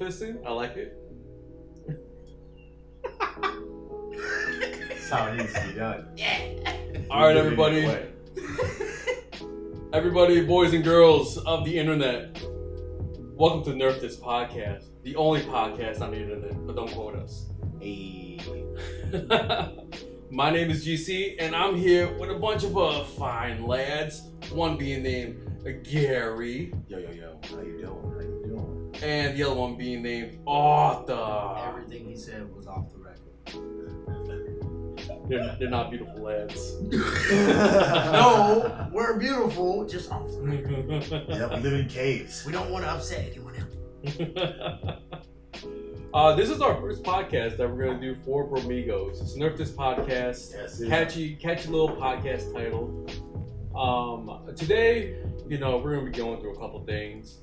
fisting. I like it. That's how it needs to be done. Yeah. All right, everybody. Everybody, boys and girls of the internet, welcome to NERF This Podcast, the only podcast on the internet, but don't quote us. Hey. My name is GC, and I'm here with a bunch of fine lads. One being named Gary. Yo. How you doing? And the other one being named Arthur. Everything he said was off the record. They're not beautiful lads. No, we're beautiful, just off the record. Yeah, we live in caves. We don't want to upset anyone else. This is our first podcast that we're going to do for BROMIGOS. It's NERF This Podcast. Yes, Catchy little podcast title. Today, we're going to be going through a couple things.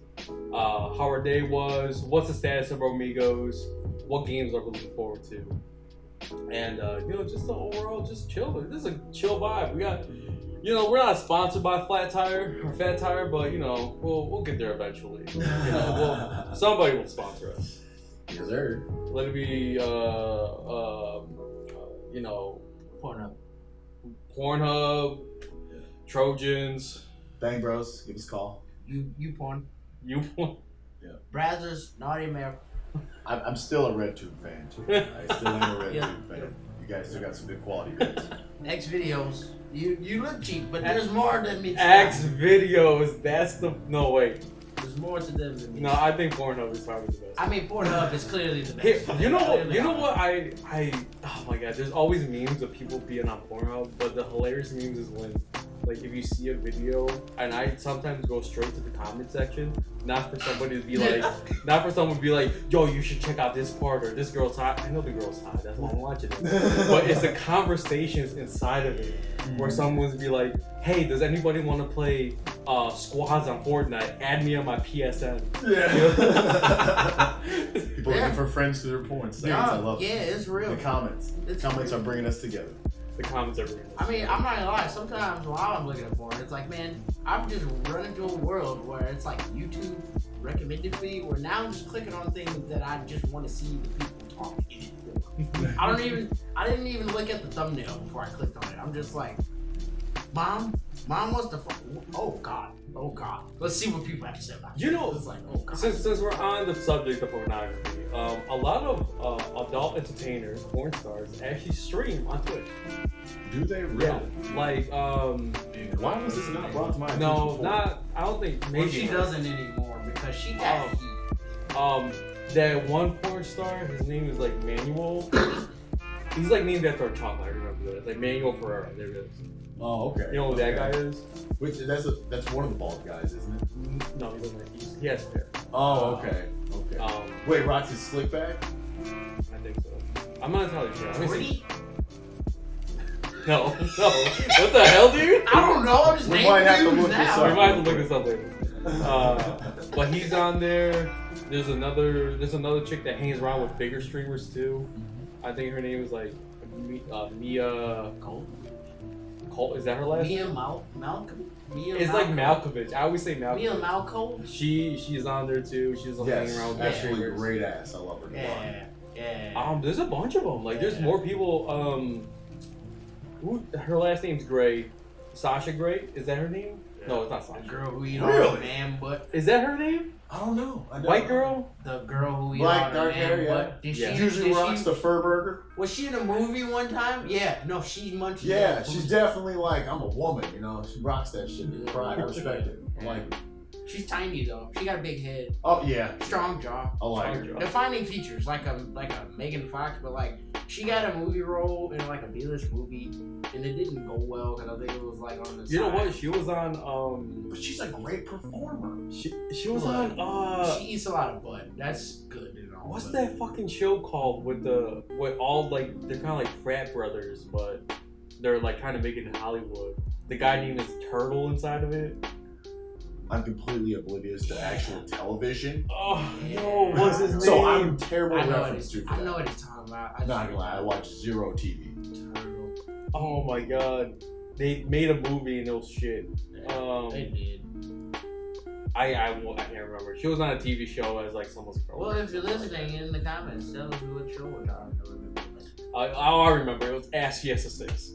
How our day was, what's the status of BROMIGOS, what games are we looking forward to, and just the overall just chill. This is a chill vibe. We got, we're not sponsored by Flat Tire or Fat Tire, but we'll get there eventually. Somebody will sponsor us. Yes, sir. Let it be Pornhub, Trojans. Bang Bros, give us a call. You porn. You porn. Yeah. Brazzers, Nadia. I'm still a RedTube fan too. I still am a RedTube fan. You guys still got some good quality vids. X videos. You look cheap, but there's more than me. X videos. That's the no wait. There's more to them than me. No, I think Pornhub is probably the best. I mean, Pornhub is clearly the best. Hey, you know what? I oh my god, there's always memes of people being on Pornhub, but the hilarious memes is when, like, if you see a video, and I sometimes go straight to the comment section, not for somebody to be like, not for someone to be like, yo, you should check out this part, or this girl's hot. I know the girl's hot, that's why I'm watching it. But it's the conversations inside of it, where someone's be like, hey, does anybody want to play squads on Fortnite? Add me on my PSN. Yeah. People looking for friends through their porn sites. I love it. Yeah, it's real. The comments. Comments are bringing us together. The comments are real. I mean, I'm not gonna lie. Sometimes while I'm looking at porn, it's like, man, I'm just running through a world where it's like YouTube recommended me, where now I'm just clicking on things that I just want to see the people talking. I didn't even look at the thumbnail before I clicked on it. I'm just like, Mom wants to. Oh God. Let's see what people have to say about it. It's like, oh God. Since we're on the subject of pornography, a lot of adult entertainers, porn stars, actually stream on Twitch. Do they really? Yeah. Like, why was this not brought to my attention? No, before? not. I don't think. Maybe Well, she doesn't anymore because she got heat. That one porn star, his name is like Manuel. He's like named after a chocolate. I remember that. It's like Manuel Ferrera. There it is. Oh, okay. You know who that guy is? Which that's one of the bald guys, isn't it? No, he doesn't. He has hair. Oh, okay. Wait, rocks his slick back? I think so. I'm not entirely sure. Let me see. Ernie? No. What the hell, dude? I don't know. I'm just We naming might have to dudes look this now. up. We might have to look this up later. But he's on there. There's another chick that hangs around with bigger streamers too. I think her name is like Mia Cole. Is that her last name? Malcolm. It's like Malkovich. I always say Malkovich. Mia Malcolm. She's on there too. She's hanging around with big absolutely streamers. great ass. I love her. Yeah. There's a bunch of them. Like, there's more people. Her last name's Gray. Sasha Gray. Is that her name? Yeah. No, it's not Sasha. The girl who eat Really? all the man butt. Is that her name? I don't know. White girl? The girl who eat Black, all the dark man hair, butt. yeah. Usually rocks the fur burger. Was she in a movie one time? Yeah. No, she munches. Yeah, she's definitely like, I'm a woman, She rocks that shit. Pride. I respect it. I like it. She's tiny though. She got a big head. Oh yeah. Strong jaw. I like her. Defining features like a Megan Fox, but like she got a movie role in like a B-list movie, and it didn't go well because I think it was like on the side. You know what? She was on. But she's a great performer. She was on. She eats a lot of butt. That's good. What's that fucking show called with all like they're kind of like frat brothers, but they're like kind of making it in Hollywood. The guy named is Turtle inside of it. I'm completely oblivious to actual television. Oh, no, what's his name? So I'm terrible I know reference to I know what he's talking about. Not gonna lie, I watch zero TV. Oh my god. They made a movie and it was shit. They did. I can't remember. She was on a TV show as like someone's girlfriend. Well, if you're listening in the comments, tell us what show we're talking about. I remember. It was Ass Yes a 6.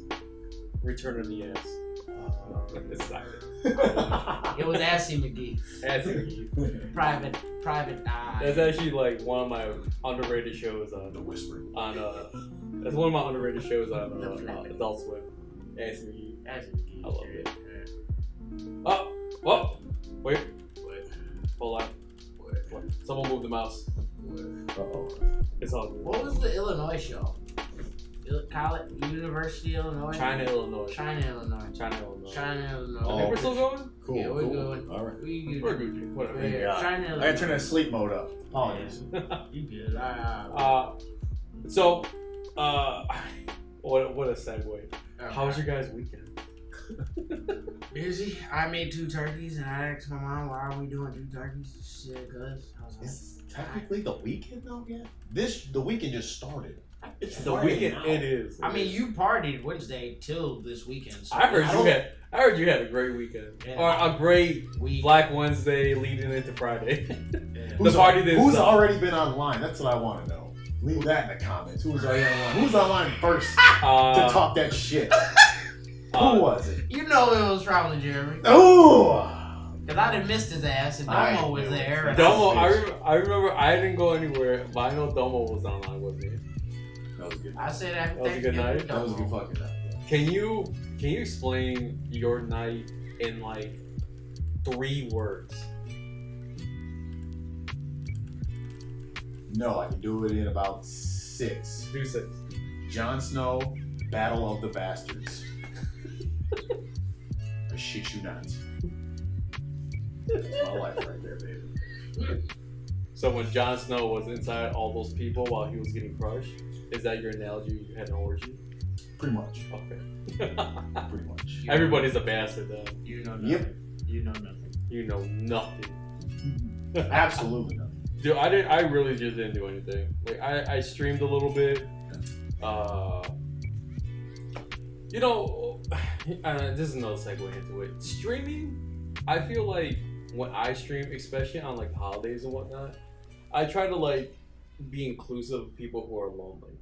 Return of the Ass. It's not it. It was Assy McGee. Assy McGee. Private Eye. That's actually like one of my underrated shows on The Whisper. That's one of my underrated shows on Adult Swim. Assy McGee. Assy McGee. I love it. Oh, whoa, wait. Hold on. What? Someone moved the mouse. Uh-oh. It's all good. What was the Illinois show? College, University, Illinois. China, Illinois. China, Illinois. Oh, Think we're still going? Cool. Yeah, we're cool. good. All right. We're good. Whatever. Yeah. China, I Illinois. gotta turn that sleep mode up. Apologies. You good? So, what a segue. How was your guys' weekend? Busy. I made 2 turkeys and I asked my mom, why are we doing 2 turkeys? She said, cause I was like, It's technically the weekend though, yeah? The weekend just started. It's The Friday weekend, now. it is. I mean, you partied Wednesday till this weekend. So I heard you had a great weekend, Yeah. or a great week. Black Wednesday leading into Friday. Yeah. The party didn't Who's stop. already been online? That's what I want to know. Leave that in the comments. Who's already online? Who's online first to talk that shit? Who was it? You know it was probably Jeremy. Oh! Cause I didn't miss his ass and I Domo was knew there. it. Domo, I remember I didn't go anywhere, but I know Domo was online with me. That was good. I said after That was a good Thanksgiving, night? That was a good Domo. fucking night. Can you explain your night in like 3 words? No, I can do it in about 6. Do 6. Jon Snow, Battle of the Bastards. I shit you not. That's my life right there, baby. So when Jon Snow was inside all those people while he was getting crushed, is that your analogy? You had an orgy? Pretty much. Okay. Pretty much. Everybody's a bastard then. You know nothing. Yep. You know nothing. You know nothing. Absolutely nothing. Dude, I really just didn't do anything. Like I streamed a little bit. You know, this is another segue into it. Streaming, I feel like when I stream, especially on like holidays and whatnot, I try to like be inclusive of people who are lonely.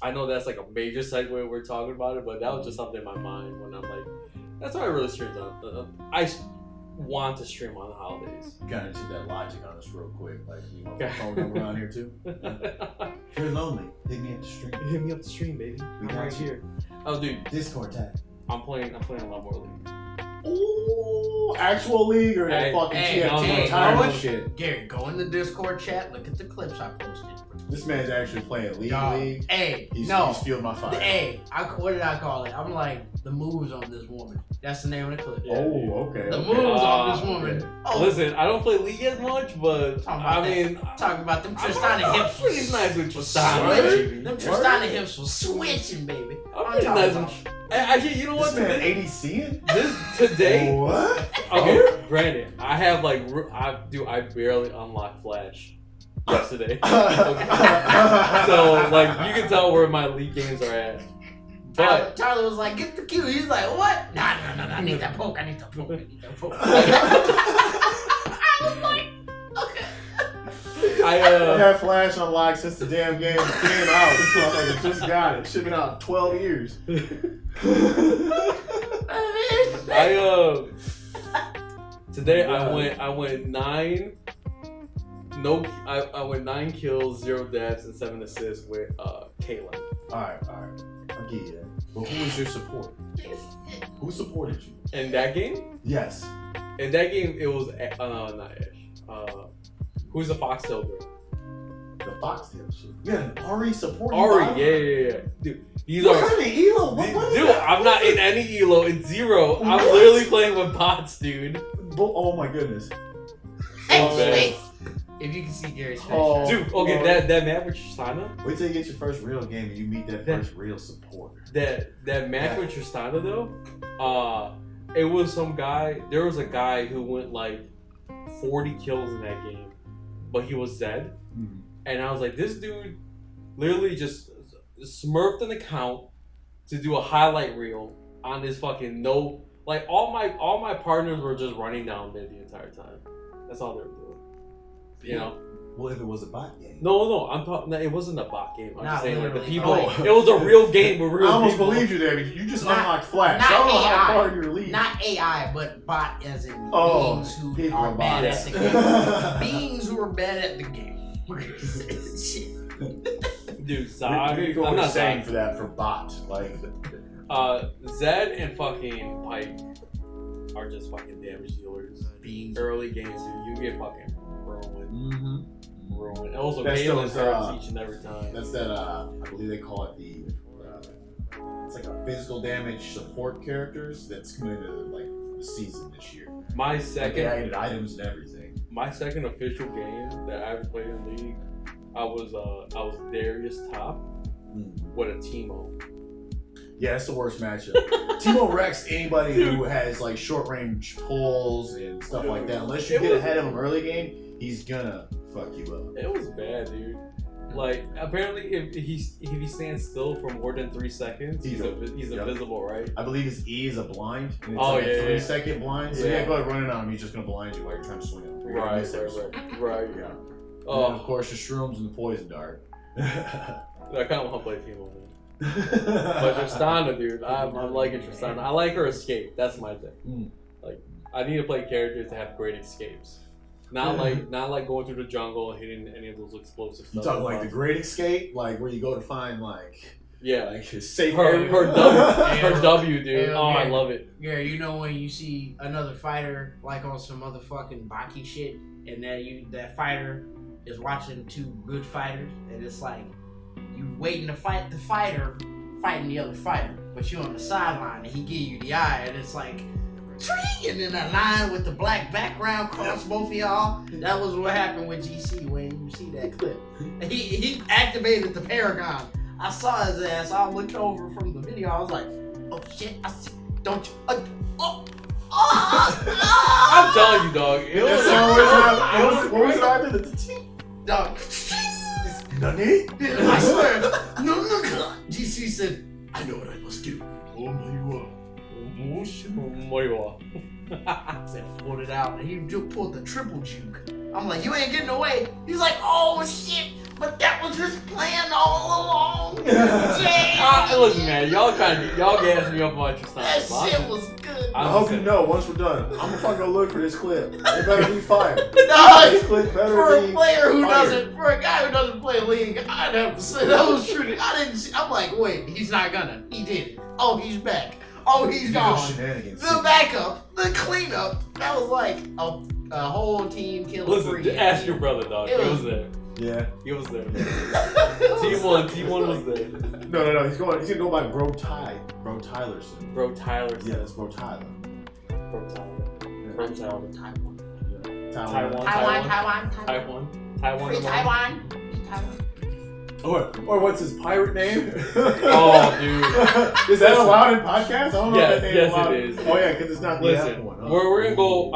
I know that's like a major segue we're talking about it, but that was just something in my mind when I'm like, that's why I really stream on. I want to stream on the holidays. You gotta see that logic on us real quick. Like, you want Okay. the phone number on here too? If you're lonely, hit me at the stream. Hit me up the stream, baby. We I'm got right you. here. Oh, dude, Discord tag. I'm playing a lot more League. Ooh, actual league or that Hey, fucking hey, TFT no, no, retirement no. shit? Gary, go in the Discord chat. Look at the clips I posted. This man's actually playing League. Dog. League. Hey, He's no. fueled my fire. Hey, what did I call it? I'm like, the moves on this woman. That's the name of the clip. Yeah. Oh, okay. The okay. moves on this woman. okay. Oh, Listen, I don't play League as much, but Talking about I mean, talking about them I'm Tristana hips. pretty nice with was Tristana, switching. baby. Them Tristana hips was switching, baby. I'm I'm pretty talking nice about. with. Actually, you know what? This man Today, ADCing? today. What? Okay, granted, I have like I barely unlocked Flash yesterday. Okay. So like you can tell where my League games are at. But Tyler was like, get the Q. He's like, what? Nah, I need that poke. I need that poke. I was like, okay. I had Flash unlocked since the damn game came out. This motherfucker just got it. Shit been out 12 years. Today I went 9. No, I went 9 kills, 0 deaths, and 7 assists with Caitlyn. Alright. I'll give you that. But who was your support? Who supported you? In that game, Yes. it was not Ash. Who's the Foxtail girl? The Foxtail shit. Yeah, Ari supported Ari, yeah. Dude, these What are. kind of elo? What is Dude, that? I'm not in any elo. It's 0. I'm What? literally playing with bots, dude. Oh my goodness. Oh, If you can see Gary's face. Oh. Dude, okay, Lord. that match with Tristana, Wait till you get your first real game and you meet that first real supporter. that match with Tristana though, it was some guy. There was a guy who went like 40 kills in that game, but he was Zed, and I was like, this dude literally just smurfed an account to do a highlight reel on this fucking no Like all my partners were just running down mid the entire time. That's all they were doing. You know. Well, if it was a bot game. No, I'm talking. It wasn't a bot game. I'm just saying like the people. Oh. It was a real game with real I almost people. believed you there. You just Not- unlocked Flash. not I don't know AI. how far you're leading. Not AI, but bot as in Oh, beings who people are are bad bots. at the game. Beings who are bad at the game. Dude, We need to go I'm with a not saying saying for that for bot. Like, Zed and fucking Pike are just fucking damage dealers. Beings. Early games, dude, you get fucking ruined. Ruined. Also, That's Caitlyn those, hurts each and every time. that's that. I believe they call it the. It's like a physical damage support characters that's coming into like the season this year. My Like they second, added items and everything. my second official game that I ever played in League, I was Darius top with a Teemo. Yeah, that's the worst matchup. Teemo wrecks anybody who has like short range pulls and stuff like that. Unless you It get was- ahead of him early game, he's gonna fuck you up. It was bad, dude. Like apparently, if he stands still for more than 3 seconds, he's invisible, right? I believe his E is a blind. And it's Oh, like a yeah, 3 yeah. second blind. So Yeah. yeah, go ahead running on him. He's just gonna blind you while you're trying to swing him. You're gonna miss it. Right. Yeah. Oh, And of course, the shrooms and the poison dart. I kind of want to play Teemo, man. But Tristana, dude, I'm liking Tristana. I like her escape. That's my thing. Like, I need to play characters that have great escapes. Not like going through the jungle and hitting any of those explosive You stuff. talking like the Great Escape, like where you go to find like yeah, his safe her area? her W, dude. Hell Oh, I yeah. love it. Yeah, you know when you see another fighter like on some motherfucking Baki shit, and that fighter is watching two good fighters, and it's like you waiting to fight the fighter fighting the other fighter, but you on the sideline and he give you the eye, and it's like, "Tree!" and then that line with the black background cross both of y'all. That was what happened with GC when you see that clip. He activated the Paragon. I saw his ass. I looked over from the video. I was like, "Oh shit! I see. Don't you?" I'm telling you, dog. It was What was it after the Dog. Nani? I swear. No. GC said, "I know what I must do." Oh my God. Said, pulled it out, and he pulled the triple juke. I'm like, "You ain't getting away." He's like, "Oh shit, but that was his plan all along." Listen, man, y'all gassed me up on Tristana. That shit was good. I hope you know once we're done, I'm gonna fucking go look for this clip. It better be fire. Dog, This clip better for a be player who fire. for a guy who doesn't play League, I'd have to say that was true. I didn't see, I'm like, wait, he's not gonna. He did it. Oh, he's back. Oh, he's gone. Shenanigans. The backup, the cleanup. That was like a whole team killing Listen, free. ask your brother, dog. It He was- was there. Yeah. He was there. T1 was there. No. He's gonna go by Bro Tylerson. Bro Tyler. Yeah, that's Bro Tyler. Bro Tyler. Bro Tyler. Taiwan. Taiwan. Free Taiwan. Or what's his pirate name? Oh, dude. Is that allowed in podcasts? I don't know Yes, if that name yes, is allowed. it is. Oh yeah, because it's not the Listen, F1. Huh? we're gonna go.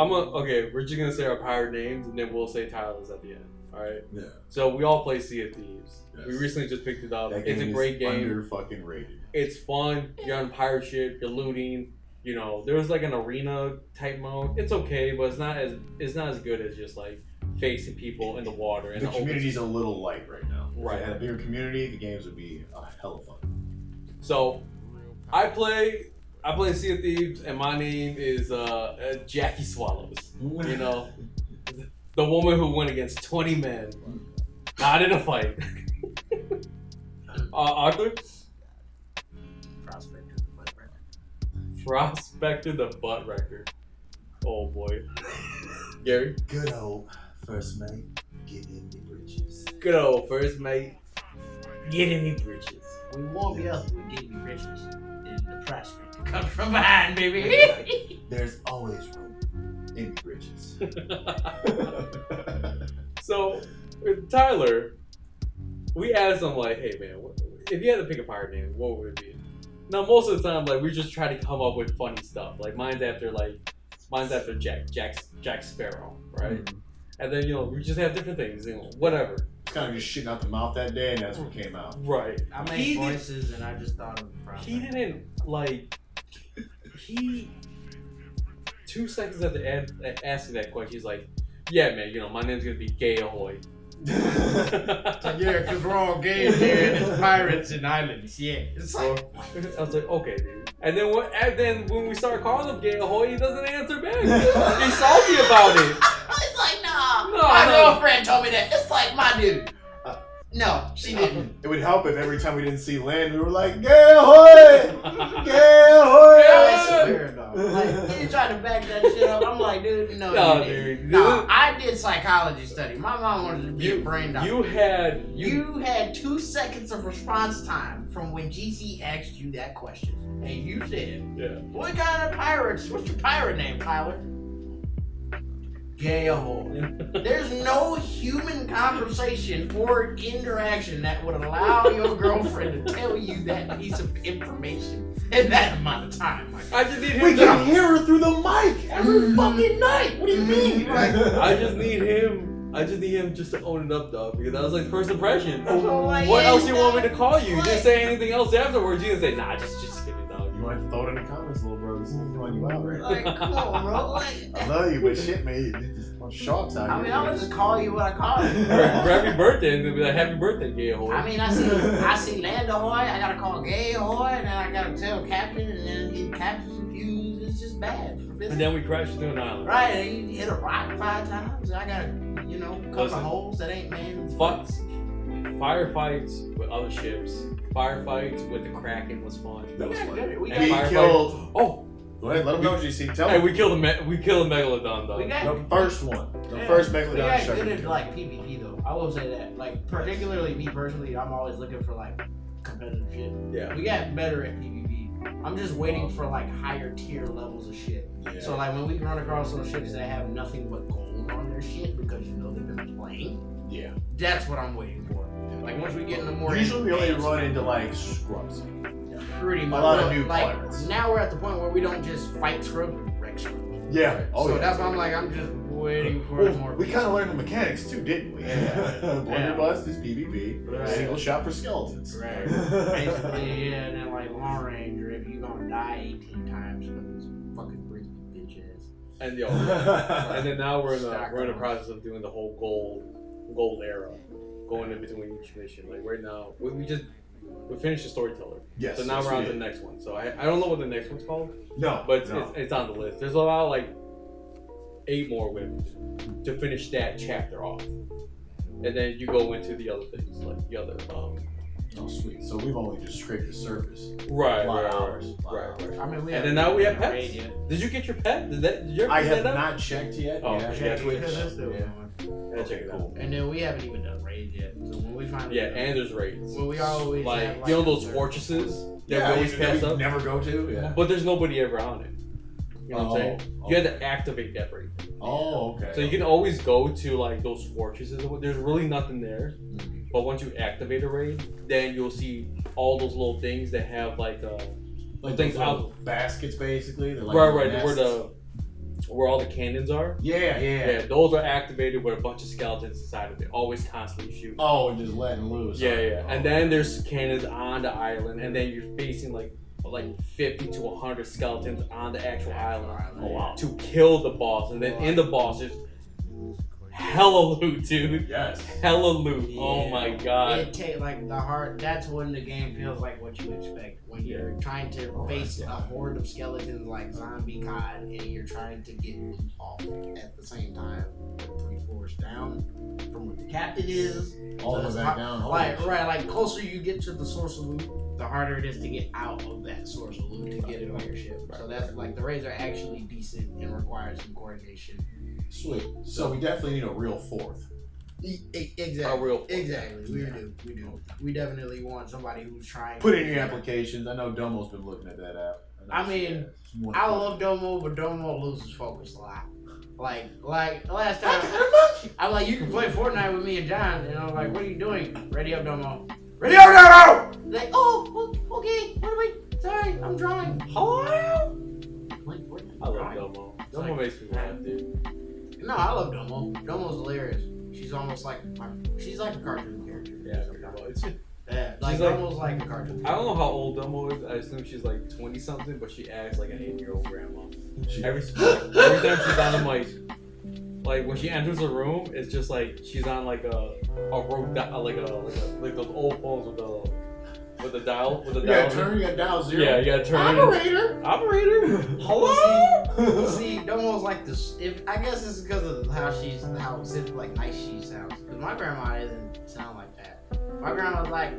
We're just gonna say our pirate names, and then we'll say Tyler's at the end. All right. Yeah. So we all play Sea of Thieves. Yes. We recently just picked it up. That It's a game great is game. Under fucking rated. It's fun. You're on a pirate ship. You're looting. You know, there's like an arena type mode. It's okay, but it's not as good as just like facing people in the water. And The community's a little light right now. Right. If they had a bigger community, the games would be a hell of fun. So, I play Sea of Thieves, and my name is Jackie Swallows. You know, the woman who went against 20 men, not in a fight. Arthur? Prospector the butt record. Oh boy. Gary? Good old first mate, get in the bridges. Good old first mate. Get in the britches. We won't be up with Digby Riches in the prospect. Comes from behind, baby. There's always room in the bridges. So, with Tyler, we asked him like, "Hey man, if you had to pick a pirate name, what would it be?" Now, most of the time, like we just try to come up with funny stuff. Like mine's after Jack Sparrow, right? Mm-hmm. And then we just have different things, whatever. Kind of just shitting out the mouth that day, and that's what came out. Right. I made voices and I just thought of the prospect. He didn't like. 2 seconds after asking that question, he's like, "Yeah, man, you know, my name's gonna be Gay Ahoy." It's like, yeah, because we're all gay here and it's pirates and islands. Yeah. It's like, I was like, okay, dude. And then when we start calling him Gay Ahoy, he doesn't answer back. He's salty about it. it's like, nah. My girlfriend told me that. It's like, my dude. No, she didn't. It would help if every time we didn't see land, we were like, "Gay ahoy! Gay ahoy!" I swear, dog. Like, you trying to back that shit up. I'm like, dude, no, you didn't. No, I did psychology study. My mom wanted to be a brain doctor. You had 2 seconds of response time from when GC asked you that question. And you said, yeah. What kind of pirates? What's your pirate name, Tyler? Gay Ahoy. There's no human conversation or interaction that would allow your girlfriend to tell you that piece of information in that amount of time. Like, I just need him. We can hear her through the mic every fucking night. What do you mean? Like, I just need him just to own it up, dog, because that was like first impression. Like, What else you want me to call you? You didn't say anything else afterwards. You didn't say, nah, just kidding, dog. you want to throw it in the comments, little bro. This is throwing you out, right? Like, come on, bro. Like, I love you, but shit, man, there's a bunch of sharks out here. I mean, I'm gonna just call you what I call you. Happy birthday, and they'll be like, happy birthday, Gay Ahoy. I mean, I see Land Ahoy, I gotta call Gay Ahoy, and then I gotta tell Captain, and then he Captain's confused. It's just bad for business. And then we crashed into an island. Right, and you hit a rock 5 times, and I gotta, you know, cover holes that ain't manned. Fucks. Firefights with other ships. Firefights with the Kraken was fun. That was fun. We And got We killed. Oh, Go ahead, let them know, GC. Tell hey, them. we killed a Megalodon, though. We got The first one. The yeah, first we Megalodon got shark. good at like PvP though. I will say that. Like particularly me personally, I'm always looking for like competitive shit. Yeah. We got better at PvP. I'm just waiting for like higher tier levels of shit. Yeah. So like when we run across those ships that have nothing but gold on their shit because you know they've been playing, Yeah. that's what I'm waiting for. Like once we get into more Usually we only advanced- run into like scrubs. pretty much a lot of new like, pirates. Now we're at the point where we don't just fight scrubs, we wreck scrubs. Yeah. Oh so yeah. that's why I'm like, I'm just waiting for Well, more. we kind of learned the mechanics too, didn't we? Yeah. Blunderbuss is PvP. Right. Single shot for skeletons. Right. Basically, yeah, and then like long range, or if you're gonna die 18 times, because fucking bring bitch ass. And yo, and then now we're in the process of doing the whole gold era, going in between each mission. Like right now, we finished the storyteller. Yes. So now yes, we're on we to the did. next one. So I don't know what the next one's called, No, but no. it's on the list. There's about like 8 more with to finish that chapter off, and then you go into the other things, like the other Oh, sweet. So we've only just scraped the surface. right, A lot of right, hours. right. I mean, we And haven't then now we have done pets. raid yet. Did you get your pet? Did you ever I pick have that up? not checked yet. Oh, yeah, yeah, Twitch. that's still Yeah. going. Yeah, check it out. And then we haven't even done raid yet. So when we finally Yeah, and there's raids. well, we always Like, have, you know those a- fortresses that we Yeah, always pass up? never go to. Yeah. But there's nobody ever on it. You know what I'm saying? Oh, You had to activate that raid. Oh, okay. So you can always go to like those fortresses. There's really nothing there. Mhm. But once you activate a raid, then you'll see all those little things that have like like things those little baskets, basically. They're like right nests. where all the cannons are. Yeah. Yeah, those are activated with a bunch of skeletons inside of it, always constantly shooting. Oh, and just letting loose. Yeah. Oh. And then there's cannons on the island, and then you're facing like 50 to 100 skeletons on the actual island Oh wow. to kill the boss. And then in the boss, there's hella loot, dude. Yes. Hella loot. Oh Yeah. my god. It take like the hard. That's when the game feels like what you expect. When you're trying to face a horde of skeletons like zombie COD, and you're trying to get loot off at the same time. 3 floors down from where the captain is. All the it's way back hard- down. Holy Like shit. right, like closer you get to the source of loot, the harder it is to get out of that source of loot to get it on your ship. So that's like the raids are actually decent and require some coordination. Sweet. So we definitely need a real fourth. Exactly. A real- Exactly. We do. We definitely want somebody who's trying. Put in your applications. I know Domo's been looking at that app. I mean, I love Domo, but Domo loses focus a lot. Like last time, I'm like, you can play Fortnite with me and John, and I'm like, what are you doing? Ready up, Domo. Ready up, Domo. Like, oh, okay. What are we? Sorry, I'm drawing. How are you? Playing Fortnite. I love drawing. Domo. It's Domo like- makes me laugh, dude. No, I love Domo. Domo's hilarious. She's almost like she's like a cartoon character. Yeah, Domo. It's just, Yeah, she's Like She's like- Dumbo's like a cartoon. I don't know how old Dumbo is. I assume she's like 20 something, but she acts like an 8-year-old grandma. Every time she's on the mic, like when she enters a room, it's just like she's on like a rope, like those old phones with the dial. You gotta dial 0. Yeah, you gotta turn. Operator. Hello. See, Dumbo's like this. I guess it's because of how like nice she sounds. Because my grandma doesn't sound like that. My grandma's like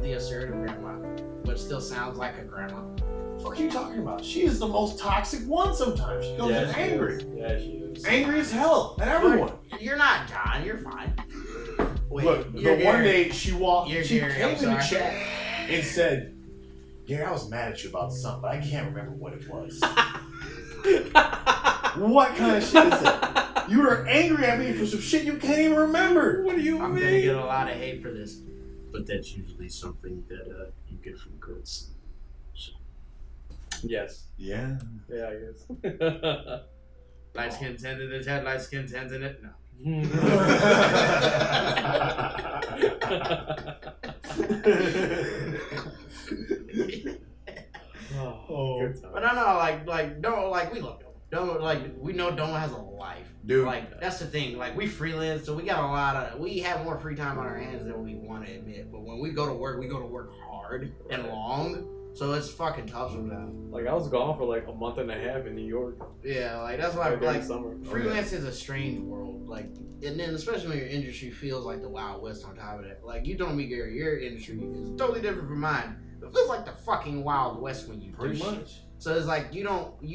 the assertive grandma, but still sounds like a grandma. What are you talking about? She is the most toxic one sometimes. She goes in angry. Yeah, she is. Angry as hell at everyone. But you're not John, you're fine. Wait, Look, you're the one Gary. day she Gary, came I'm in the sorry. chat and said, "Gary, I was mad at you about something, but I can't remember what it was." What kind of shit is that? You were angry at me for some shit you can't even remember. What do you I'm mean? gonna get a lot of hate for this, but that's usually something that you get from girls. Yes. Yeah. Yeah, I guess. Light skin tens in the chat, light skin tens in it. No. Oh, good time. But I know, we love Domo. Domo, like, we know Domo has a life. Dude. Like, that's the thing. Like, we freelance, so we have more free time on our hands than we want to admit. But when we go to work hard and long. So it's fucking tough sometimes. Like I was gone for like a month and a half in New York. Yeah, like that's why During summer. freelance is a strange world. Like, and then especially when your industry feels like the Wild West on top of that. Like you told me, Gary, your industry is totally different from mine. It feels like the fucking Wild West when you Pretty do shit. much. So it's like you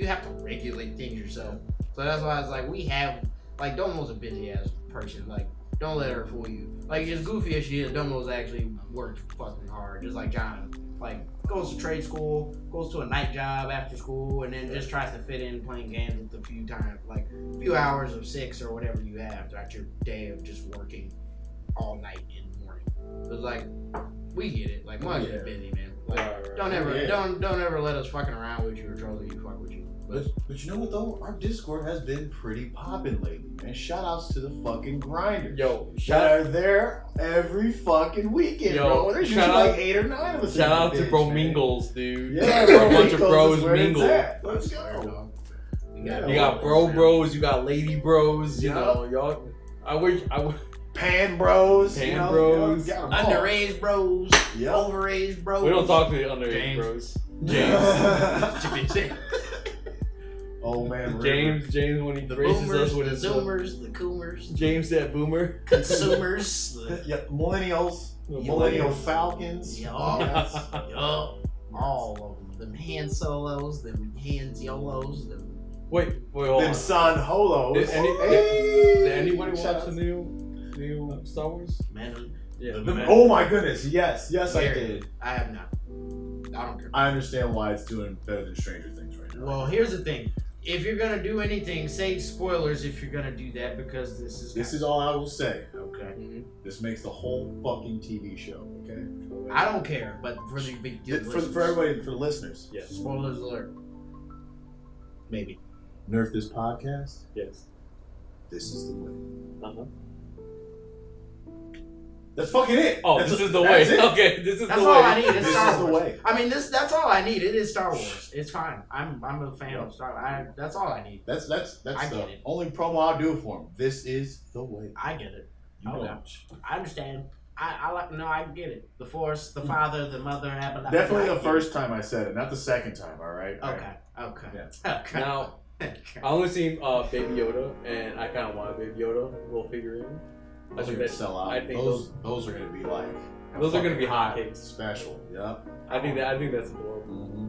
have to regulate things yourself. So that's why it's like we have like Domo's a busy ass person. Like don't let her fool you. Like as goofy as she is, Domo's actually worked fucking hard, just like John. Like goes to trade school, goes to a night job after school, and then just tries to fit in playing games with a few hours of 6 or whatever you have throughout your day of just working all night and morning. So it's like we get it. Like Mug's just busy, man. Like, don't ever let us fucking around with you or trolling you fuck with you. But you know what though? Our Discord has been pretty poppin' lately, man. Shout outs to the fucking grinders. Yo, that are there every fucking weekend, bro. There's usually like 8 or 9 of us. Shout out to BROMIGOS, dude. Yeah, a bunch of bros mingle. mingle. Let's go. You got bros, you got lady bros, you know, y'all. I wish Pan bros, Pan bros, underage bros, overage bros. We don't talk to the underage James. bros. James. Oh man, James when he the graces boomers, us with the his zoomers, the coomers, James that boomer, consumers, millennials, millennial falcons. All of them. Them Han Solos, them Han Yolos, them. Wait, hold them on. San Holos. Did anybody watch the new Star Wars? Man, Yeah. Oh my goodness, yes, I did. I have not. I don't care. I understand why it's doing better than Stranger Things right now. Well, here's the thing. If you're gonna do anything, say spoilers if you're gonna do that because this is all I will say. Okay. Mm-hmm. This makes the whole fucking TV show. Okay. I don't care, but for the big for everybody, for the listeners. Yes. Spoilers alert. Maybe. Nerf this podcast. Yes. This is the way. Uh-huh. That's fucking it. Oh, this is the way. It. Okay, this is that's the all way. I need. It's this Star is Wars. the way. I mean, that's all I need. It is Star Wars. It's fine. I'm a fan of Star Wars. That's all I need. That's I the get it. only promo I'll do for him. This is the way. I get it. You Okay. know. I understand. I get it. The Force, the Father, the Mother, Definitely the first time I said it, not the second time. All right. Okay. Yeah. Okay. Now, I only seen Baby Yoda, and I kind of want a Baby Yoda little figurine. I Those are think gonna that sell out. I think those are gonna be like. those are gonna be hot hotcakes. special. Yep. I think that's adorable.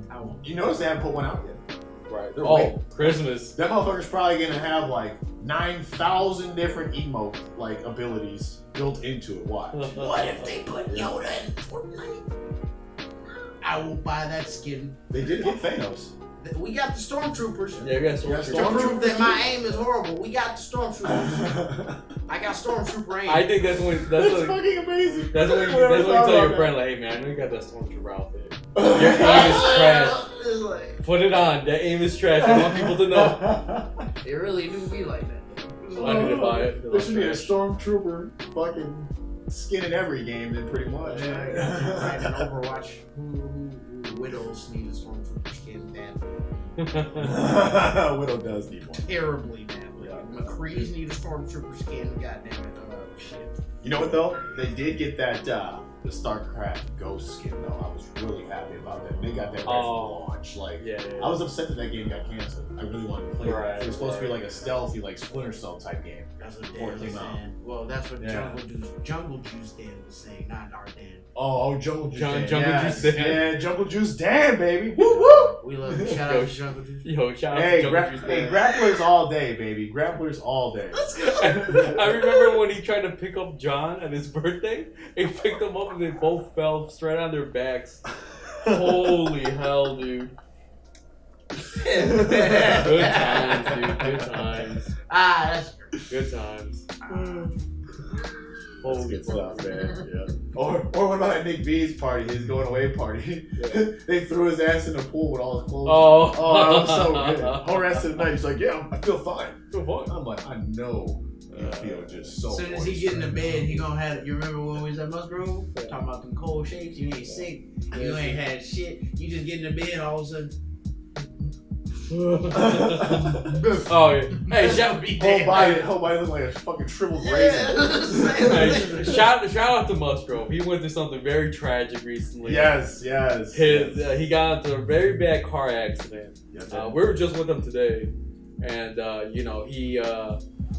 Mm-hmm. You notice they haven't put one out yet. Right. They're waiting. Christmas. That motherfucker's probably gonna have like 9,000 different emote like abilities built into it. Watch. What if they put Yoda in Fortnite? I will buy that skin. They did get Thanos. We got the Stormtroopers. Yeah, we got To Stormtroopers. prove that my aim is horrible, we got the Stormtroopers. I got Stormtrooper aim. I think that's That's when fucking amazing. that's when you tell your friend like, hey man, I know you got that Stormtrooper outfit. Your aim is trash. It's like, Put it on. That aim is trash. I want people to know. it really do be like that. I need to buy it. There should be a Stormtrooper fucking skin in every game, then pretty much. Right, in Overwatch, who Widows need a Stormtrooper skin badly. Widow does need one. Terribly badly. McCree's need a Stormtrooper skin, goddamn it. Oh, shit. You know what, though? They did get that, the StarCraft Ghost skin, though. I was really happy about that. They got that right from launch. Like, yeah. I was upset that that game got canceled. I really wanted to play it. It was supposed to be like a stealthy, like Splinter Cell type game. That's what Dan was saying. Well, that's what Jungle Juice Dan was saying, not our Dan. Oh, Jungle Juice Dan. Jungle Juice Dan. Yeah, Jungle Juice Dan, baby. Woo woo! We love you. Shout out to Jungle Juice. Yo, shout out to Jungle Juice Dan. Hey, grapplers all day, baby. Grapplers all day. I remember when he tried to pick up John at his birthday. He picked them up and they both fell straight on their backs. Holy hell, dude. Good times, dude. Good times. That's Good times. That's good stuff, man. Yeah. Or what about at Nick B's party, his going away party? Yeah. They threw his ass in the pool with all his clothes. Oh, that was so good. Whole rest of the night, he's like, "Yeah, I feel fine." I'm like, I know you feel just so. as soon as he get in the bed, he gonna have. You remember when we was at Musgrove talking about them cold shakes? You ain't sick. You ain't had shit. You just get in the bed all of a sudden. Oh yeah. Hey, whole body look like a fucking shriveled raisin. Hey, shout out to Musgrove. He went through something very tragic recently. Yes. He got into a very bad car accident. Yes, we were just with him today, and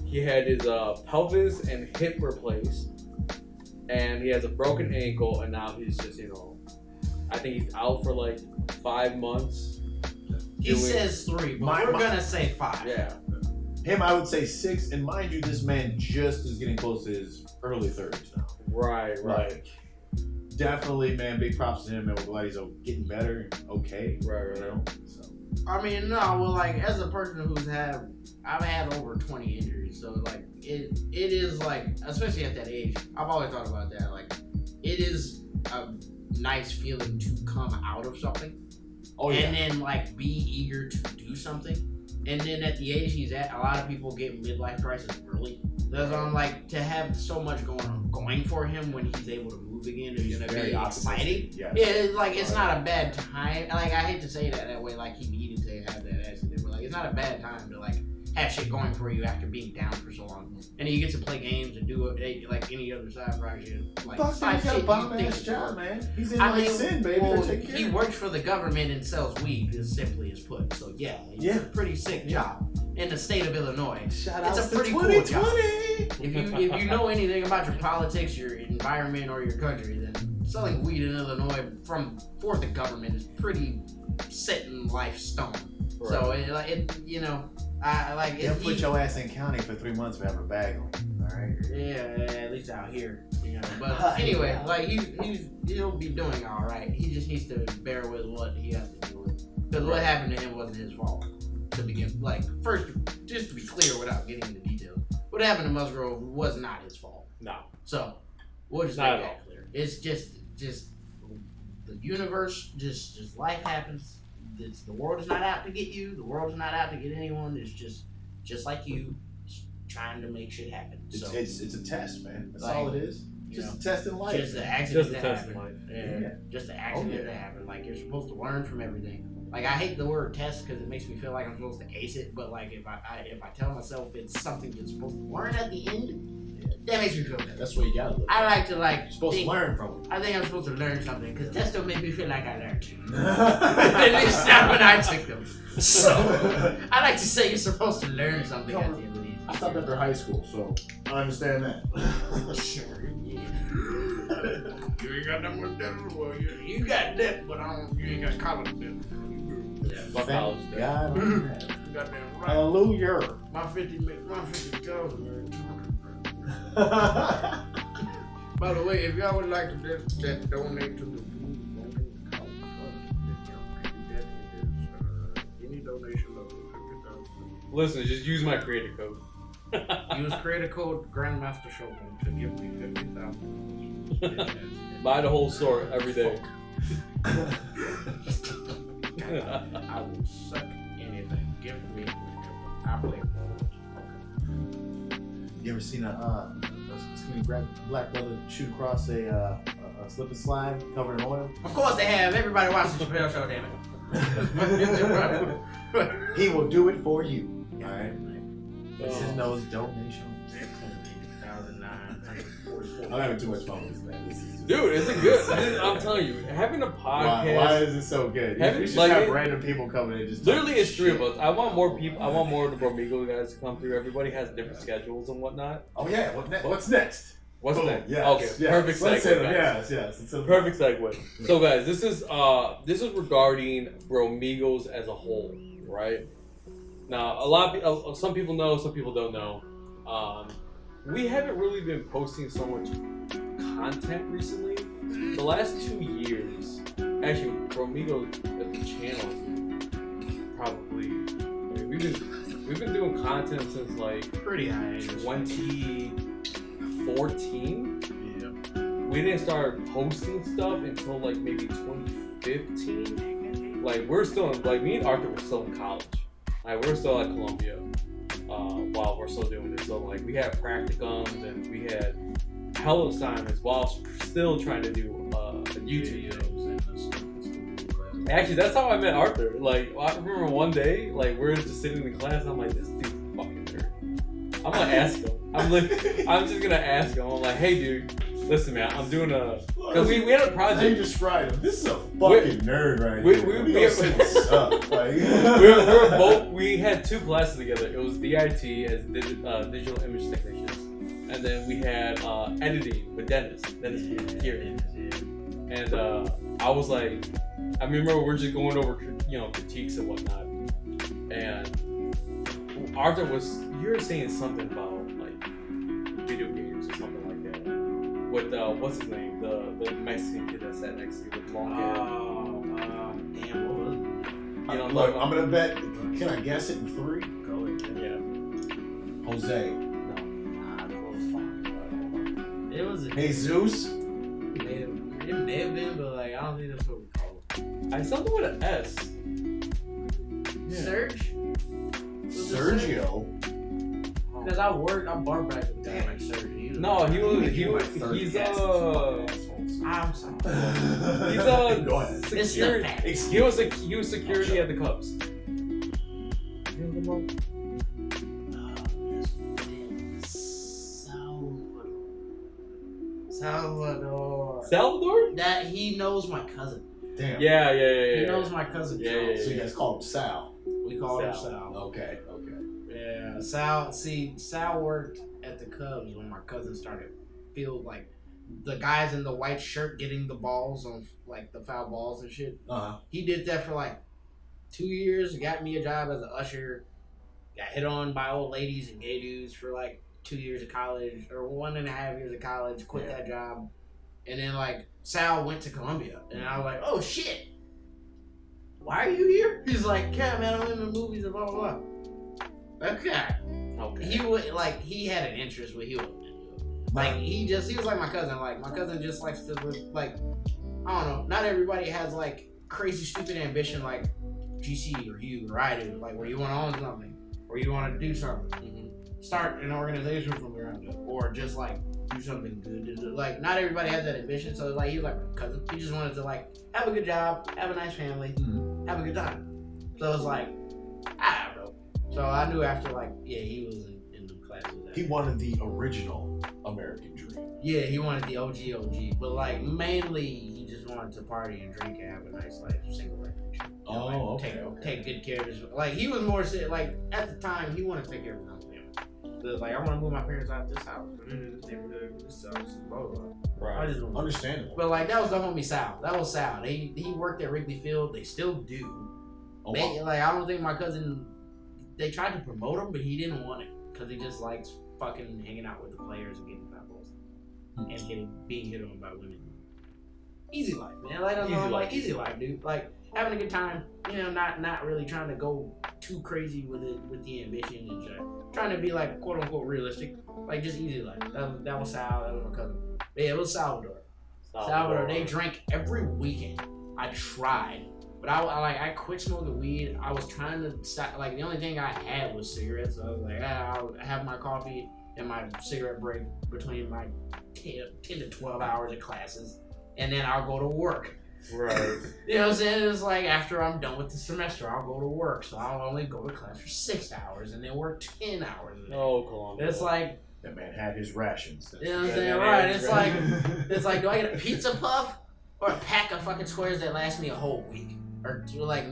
he had his pelvis and hip replaced, and he has a broken ankle, and now he's just I think he's out for like 5 months. He says 3, but we're gonna say 5. Yeah. Him, I would say 6, and mind you, this man just is getting close to his early 30s now. Right. Like, definitely, man, big props to him, and we're glad he's getting better and okay. Right. You know? So. I mean, no, well, like, as a person who's I've had over 20 injuries, so, like, it is, like, especially at that age, I've always thought about that, like, it is a nice feeling to come out of something. Oh, yeah. And then, like, be eager to do something. And then at the age he's at, a lot of people get midlife crisis early. That's on, like, to have so much going for him when he's able to move again is going to be exciting. Yes. Yeah, it's like, it's not a bad time. Like, I hate to say that way, like, he needed to have that accident. But, like, it's not a bad time to, like, have shit going for you after being down for so long. And then you get to play games and do it like any other side project. Like, he's got a bomb-ass job, man. He's in sin, baby. Well, he works for the government and sells weed, as simply as put. So, it's a pretty sick job in the state of Illinois. Shout out it's a pretty cool job. If you know anything about your politics, your environment, or your country, then selling weed in Illinois for the government is pretty set in life stone. Right. So, They'll put your ass in county for 3 months for having a bag on you, alright? Yeah, at least out here, But anyway, like he'll be doing all right. He just needs to bear with what he has to deal with. Because what happened to him wasn't his fault to begin. Like, first, just to be clear, without getting into details, what happened to Musgrove was not his fault. No. So we'll just make that clear. It's just the universe. Just life happens. The world is not out to get you. The world is not out to get anyone. It's just like you, trying to make shit happen. So, it's a test, man. That's all it is. Just a test in life. Just the accident that happened. Yeah. Just the accident that happened. Like, you're supposed to learn from everything. Like, I hate the word test because it makes me feel like I'm supposed to ace it. But like, if I tell myself it's something you're supposed to learn at the end, that makes me feel better. That's what you gotta look. I like to You're supposed to learn from it. I think I'm supposed to learn something because tests don't make me feel like I learned. At least not when I took them. So I like to say you're supposed to learn something at the end of the day. I stopped after high school, so I understand that. Sure. Yeah. You ain't got that much debt. Well, you got debt, but you ain't got college debt. Fuck college debt. God, Goddamn right. hallelujah. My 50,000, man. By the way, if y'all would like to donate to the any donation of $50,000. Listen, just use my creator code. Use creator code Grandmaster Shogun to give me $50,000. Buy the whole store every day. I will suck anything. Give me. I play. You ever seen those skinny black brother shoot across a slip and slide covered in oil? Of course they have. Everybody watches the Chappelle Show, damn it. He will do it for you. All right. This is no donation. I'm having too much fun with this, man. This is just... Dude, is it good? I'm telling you, having a podcast. Why is it so good? You should like, have random people coming in just. Literally, it's 3 of us. I want more people. I want more of the BROMIGOS guys to come through. Everybody has different schedules and whatnot. Oh yeah. What's next? What's next? Yes, Okay, yes. perfect segue. Yes. Perfect segue. So, guys, this is regarding BROMIGOS as a whole, right? Now, some people know, some people don't know. We haven't really been posting so much content recently. The last 2 years, actually, BROMIGOS as a channel, probably. I mean, we've been doing content since like pretty high. 2014. Yeah. We didn't start posting stuff until like maybe 2015. Like we're still like me and Arthur were still in college. Like we're still at Columbia while we're still doing this. So like we had practicums and we had hell of assignments while still trying to do YouTube videos. Actually, that's how I met Arthur. Like I remember one day, like we're just sitting in class. I'm like, this dude's fucking nerd. I'm gonna ask him. I'm just gonna ask him. I'm like, hey dude, listen man, I'm doing because we had a project. They described him. This is a fucking nerd right we were both. We had 2 classes together. It was DIT as digital image technicians, and then we had editing with Dennis here. And I was like, I remember we're just going over critiques and whatnot, and Arthur you were saying something about like video games or something like that. With what's his name? The Mexican kid that sat next to you with long hair. Damn, what was it? Look, I'm gonna bet. Can I guess it in 3? Go ahead. Yeah. Jose. No. It was Jesus. It may have been, but like I don't think that's what we call it. I something with an S. Yeah. Serge? Sergio. Because I barbacked with a guy like Serge. No, he's I'm sorry. He's Go ahead. security. He was security at the Cubs. Salvador? That he knows my cousin. Damn. Yeah. He knows my cousin. Yeah. So you guys call him Sal. We call him Sal. Okay. Yeah, Sal. See, Sal worked at the Cubs when my cousin started. Feel like the guys in the white shirt getting the balls on like the foul balls and shit. He did that for like 2 years. Got me a job as an usher. Got hit on by old ladies and gay dudes for like 2 years of college or 1.5 years of college. Quit that job, and then like Sal went to Columbia, and I was like, oh shit. Why are you here? He's like, yeah, man, I'm in the movies and blah blah blah. Okay. He would like he had an interest where he would like he was like my cousin. Like my cousin just likes to like I don't know. Not everybody has like crazy stupid ambition like GC or you or I do. Like where you want to own something or you want to do something. Mm-hmm. Start an organization from the ground up or just like do something good. Like not everybody has that ambition. So like he was like my cousin. He just wanted to like have a good job, have a nice family, have a good time. So it's like bro. So I knew after like he was in the classes. He wanted the original American dream. Yeah, he wanted the OG, but like mainly he just wanted to party and drink and have a nice life, single life. Take good care of his. Like he was more like at the time he wanted to take care of his own family. So it was like I want to move my parents out of this house, this neighborhood, this house, blah blah blah. Right. I just Understandable. But like that was the homie Sal. That was Sal. He worked at Wrigley Field. They still do. Oh, wow. Like I don't think my cousin. They tried to promote him, but he didn't want it because he just likes fucking hanging out with the players and getting fat balls and being hit on by women. Easy life, man. Like easy life, dude. Like having a good time. Not really trying to go too crazy with it with the ambition and shit. Trying to be like quote unquote realistic. Like just easy life. That was Sal. That was my cousin. But yeah, it was Salvador. Salvador. They drank every weekend. I tried. But I quit smoking weed. I was trying to stop. Like the only thing I had was cigarettes. So I was like, I'll have my coffee, in my cigarette break between my 10 to 12 hours of classes, and then I'll go to work. Right. You know what I'm saying? It's like after I'm done with the semester, I'll go to work. So I'll only go to class for 6 hours and then work 10 hours a day. Oh, Columbia. It's like, That man had his rations. you know what I'm Yeah, saying? man, Right. it's It's like, do I get a pizza puff or a pack of fucking squares that last me a whole week? Or like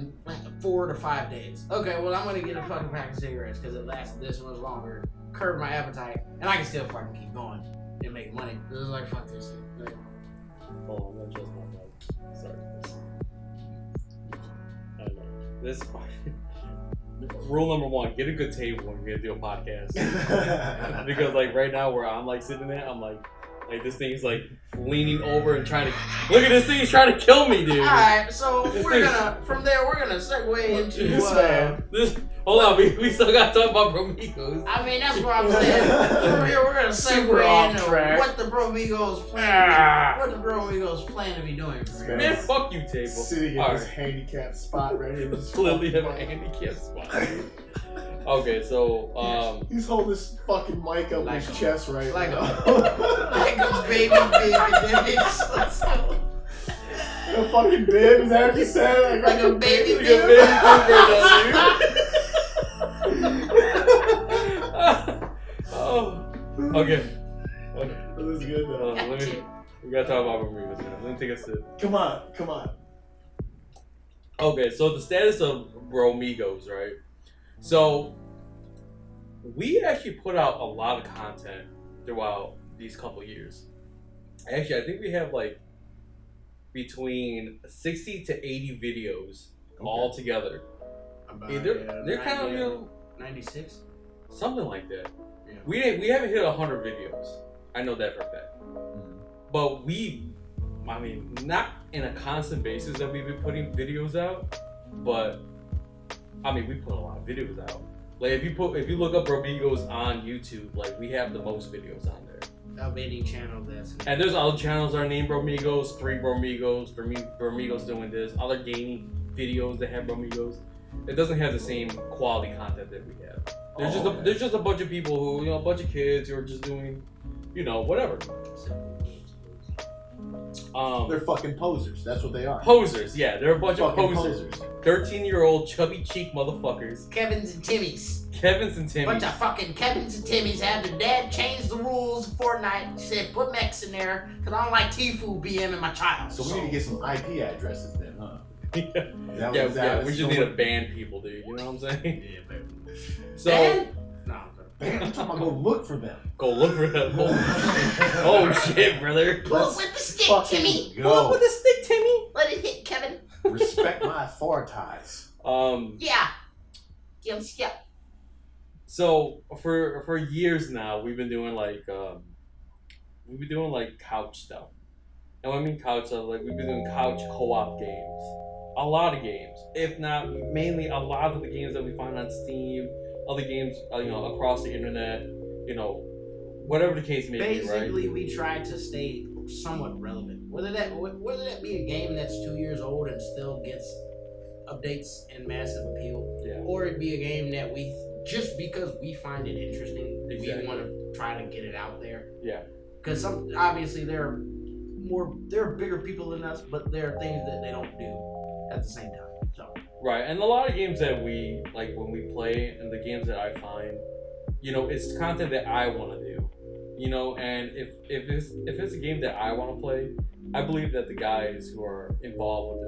4 to 5 days? Okay, well, I'm going to get a fucking pack of cigarettes because it lasts this much longer, curb my appetite, and I can still fucking keep going and make money. It's like, fuck this shit. Like, Oh, I'm not just my mic. Sorry. I know. This rule number 1: get a good table when you're gonna do a podcast. Because like right now where I'm like sitting at, I'm like this thing is like leaning over and trying to look at this thing. He's trying to kill me, dude. all right, so we're gonna segue into This man. Hold on, we still gotta talk about BROMIGOS. I mean, that's what I'm saying. From here, we're gonna Super off segue into track. what the BROMIGOS plan. What the BROMIGOs plan to be doing. For Man. Man, fuck you, table. Sitting in All his right. handicapped spot right here. Just Clearly have a fucking- handicap spot. Okay, so He's holding his fucking mic up Like his a- chest right like now. like a baby Let's go. A fucking bib, is that what you said? Like a baby Look at bib. Oh, okay. That was good though. We gotta talk about BROMIGOS now. Let me take a sip. Come on. Okay, so the status of BROMIGOS, right? So we actually put out a lot of content throughout these couple years. Actually, I think we have like between 60 to 80 videos all together. They're kind of, you know, 96. something like that. Yeah. We haven't hit 100 videos. I know that for a fact. But I mean, not in a constant basis that we've been putting videos out, but I mean, we put a lot of videos out. Like if you look up BROMIGOS on YouTube, like we have the most videos on there. Of any channel that's. And there's other channels that are named BROMIGOS, 3 BROMIGOS, BROMIGOS doing this, other gaming videos that have BROMIGOS. It doesn't have the same quality content that we have. There's just a bunch of people who, you know, a bunch of kids who are just doing, you know, whatever. They're fucking posers. That's what they are. Posers, yeah, they're a bunch of Fucking posers. 13-year-old chubby cheek motherfuckers. Kevin's and Timmy's. Kevin's and Timmy's. Bunch of fucking Kevin's and Timmy's had their dad change the rules of Fortnite and said put Mex in there because I don't like Tfue BMing my child. So we need to get some IP addresses then, huh? Yeah, we just need to ban people, dude. You know what I'm saying? Yeah, baby. So And? No. I'm talking about go look for them. go look for them. Oh shit, brother. Pull Let's it with the stick, fucking Timmy. go. Pull up with the stick, Timmy. Let it hit, Kevin. Respect my authorities. Yeah. Yeah. So for years now, we've been doing like couch stuff. And when I mean couch stuff, like we've been doing couch co-op games. A lot of games, if not mainly a lot of the games that we find on Steam, other games, you know, across the internet, you know, whatever the case may be, right? Basically, we try to stay somewhat relevant. Whether that be a game that's 2 years old and still gets updates and massive appeal, Yeah. or it be a game that we just because we find it interesting, Exactly. we want to try to get it out there. Yeah. Because obviously there are bigger people than us, but there are things that they don't do at the same time. So Right, and a lot of games that we like when we play, and the games that I find, you know, it's content that I want to do, you know, and if it's a game that I want to play, I believe that the guys who are involved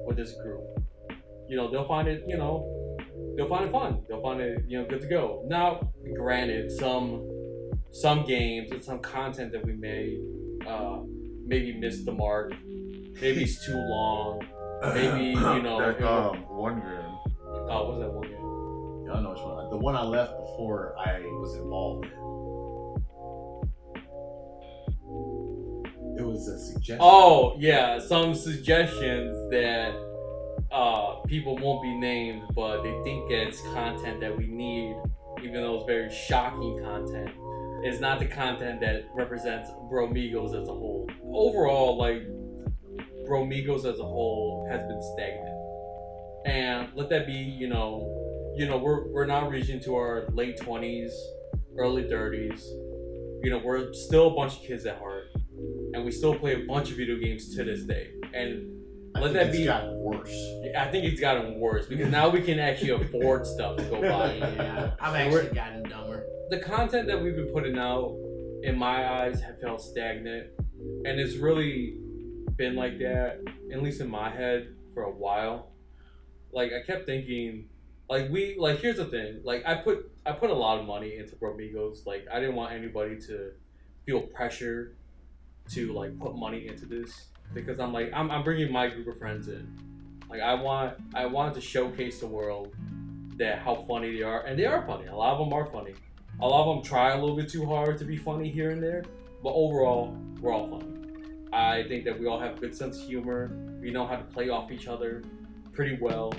with this group, you know, they'll find it, you know, they'll find it fun, they'll find it, you know, good to go. Now, granted, some games and some content that we made maybe missed the mark, maybe it's too long. Maybe, you know, one game. Oh, what's that one game? Y'all know which one. The one I left before I was involved in. It was a suggestion. Oh, yeah, some suggestions that people won't be named, but they think it's content that we need, even though it's very shocking content. It's not the content that represents BROMIGOS as a whole. Overall, like, BROMIGOS as a whole has been stagnant, and let that be, you know, we're now reaching to our late 20s, early 30s. You know, we're still a bunch of kids at heart, and we still play a bunch of video games to this day. And let that be. It's gotten worse. I think it's gotten worse because now we can actually afford stuff to go buy. Yeah, I've actually gotten dumber. The content that we've been putting out, in my eyes, have felt stagnant, and it's really been like that, at least in my head, for a while. Like I kept thinking, here's the thing, like I put a lot of money into BROMIGOS. Like I didn't want anybody to feel pressure to like put money into this because I'm bringing my group of friends in. Like I wanted to showcase the world that how funny they are, and they are funny. A lot of them are funny. A lot of them try a little bit too hard to be funny here and there, but overall, we're all funny. I think that we all have a good sense of humor. We know how to play off each other pretty well.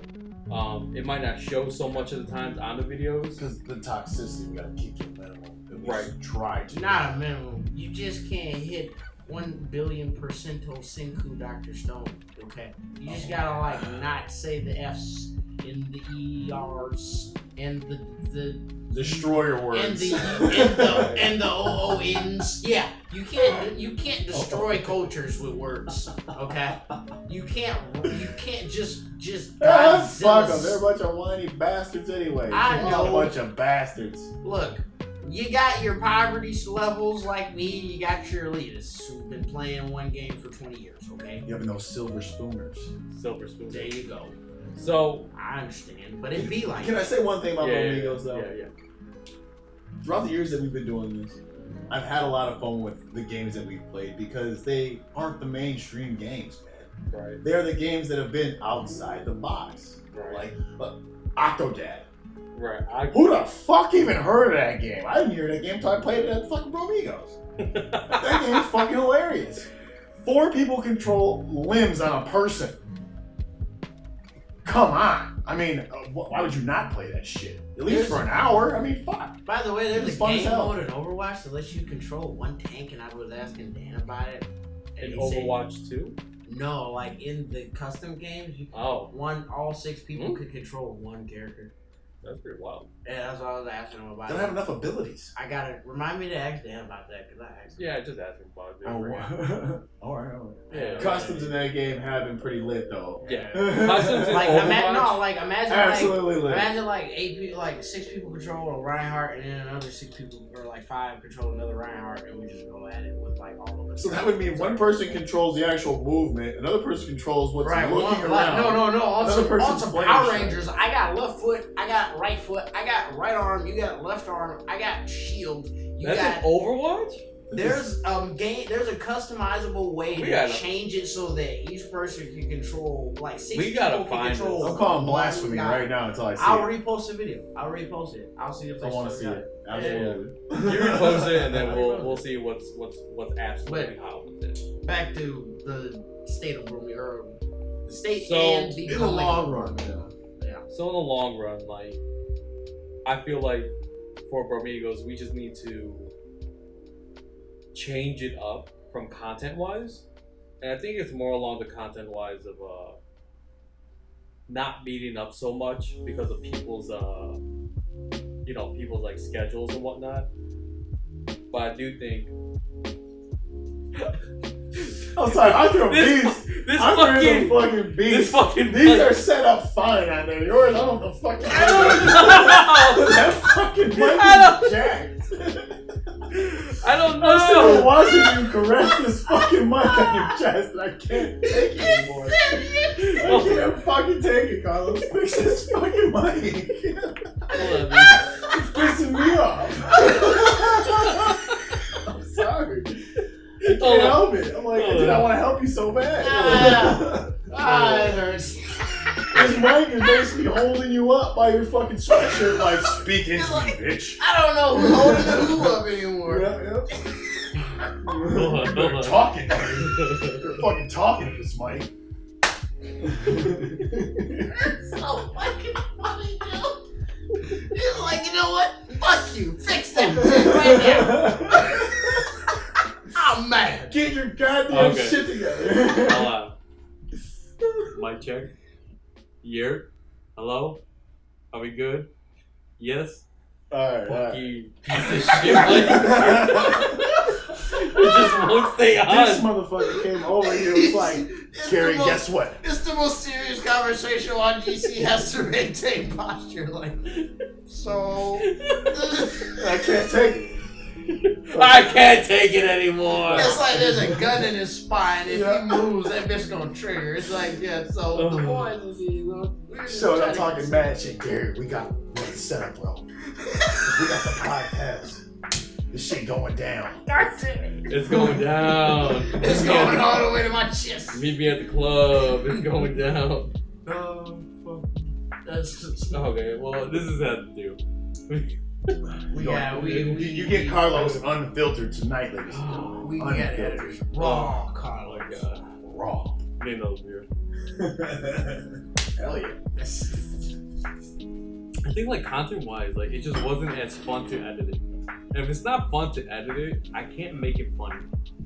It might not show so much of the times on the videos. Because the toxicity, we gotta keep it minimum. Right. Try to. Not a minimum. You just can't hit 1 billion percentile Senku Dr. Stone. Okay? You just gotta like not say the F's and the ERs and the destroyer words and the OONs. Yeah, you can't destroy cultures with words. Okay, you can't just fuck them. They're a bunch of whiny bastards anyway. I know. A bunch of bastards. Look, you got your poverty levels like me. You got your elitists who've been playing one game for 20 years. Okay. You have those silver spooners. There you go. So I understand, but it'd be like. Can I say one thing about BROMIGOS though? Yeah. Throughout the years that we've been doing this, I've had a lot of fun with the games that we've played because they aren't the mainstream games, man. Right. They're the games that have been outside the box. Right. Like Octodad. Right. Who the fuck even heard of that game? I didn't hear that game until I played it at fucking BROMIGOS. That game is fucking hilarious. 4 people control limbs on a person. Come on. I mean, why would you not play that shit? At least for an hour? I mean, fuck. By the way, there's It's a fun as game hell. mode in Overwatch that lets you control one tank, and I was asking Dan about it. In he said, Overwatch 2? No, like in the custom games, all 6 people could control one character. That's pretty wild. Yeah, that's what I was asking him about. They don't have enough abilities. I gotta remind me to ask Dan about that because I asked him. Yeah, just ask him about it. Alright. Yeah, Customs in that game have been pretty lit though. Yeah. Customs in Like Overwatch? imagine Absolutely lit. imagine like 8 people, like 6 people control a Reinhardt, and then another 6 people, or like 5 control another Reinhardt, and we just go at it with like all of us. So that would mean one person controls the actual movement, another person controls what's looking around. No. On person's some playing Power shit. Rangers, I got left foot, I got right foot, I got right arm, you got left arm, I got shield. That's in Overwatch? There's there's a customizable way to change it so that each person can control like 6 people can control. I'm calling blasphemy right now until I see I'll it. repost the video. I'll repost it. I'll see if I want to see it. Absolutely. You repost it and then we'll see what's absolutely hot with it. Back to the state of Bromie, or the state So, and the in the long run, yeah. So in the long run, like I feel like for BROMIGOS, we just need to change it up from content wise, and I think it's more along the content wise of not meeting up so much because of people's people's like schedules and whatnot. But I do think I'm sorry, I threw these. This fucking These are set up fine on there. Yours, I don't know the fucking. I don't know. That fucking mic is jacked. I don't I'm still know. watching you caress this fucking mic on your chest, and I can't take it anymore. I can't fucking take it, Carlos. Fix this fucking mic. It's pissing me off. I'm sorry. I can't help it. I'm like, dude, I want to help you so bad. It hurts. This mic is basically holding you up by your fucking sweatshirt, like, speak into me, bitch. I don't know who's holding the who up anymore. You're talking. You're fucking talking to this mic. So fucking funny, dude. It's like, you know what? Fuck you. Fix that shit right now. I'm mad. Get your goddamn shit together. Hold on. Mic check. Year. Hello? Are we good? Yes? Alright. Fucking piece of shit. It just won't stay on. This motherfucker came over here and was like, Gary, guess what? It's the most serious conversation on GC has to maintain posture. Like, so. I can't take it. I can't take it anymore. It's like there's a gun in his spine. If he moves, that bitch gonna trigger. It's like, yeah, so the boys will be. So I'm talking mad shit. Gary, we got one set up, bro. We got the podcast. This shit going down. It's going down. It's going all the way to my chest. Meet me at the club. It's going down. That's Okay, well, this is how to do. You get Carlos unfiltered tonight, ladies. We got editors. Raw, Carlos. Oh my god. Raw. Getting those beer. Hell yeah. I think like content wise, like it just wasn't as fun to edit it. And if it's not fun to edit it, I can't make it funny.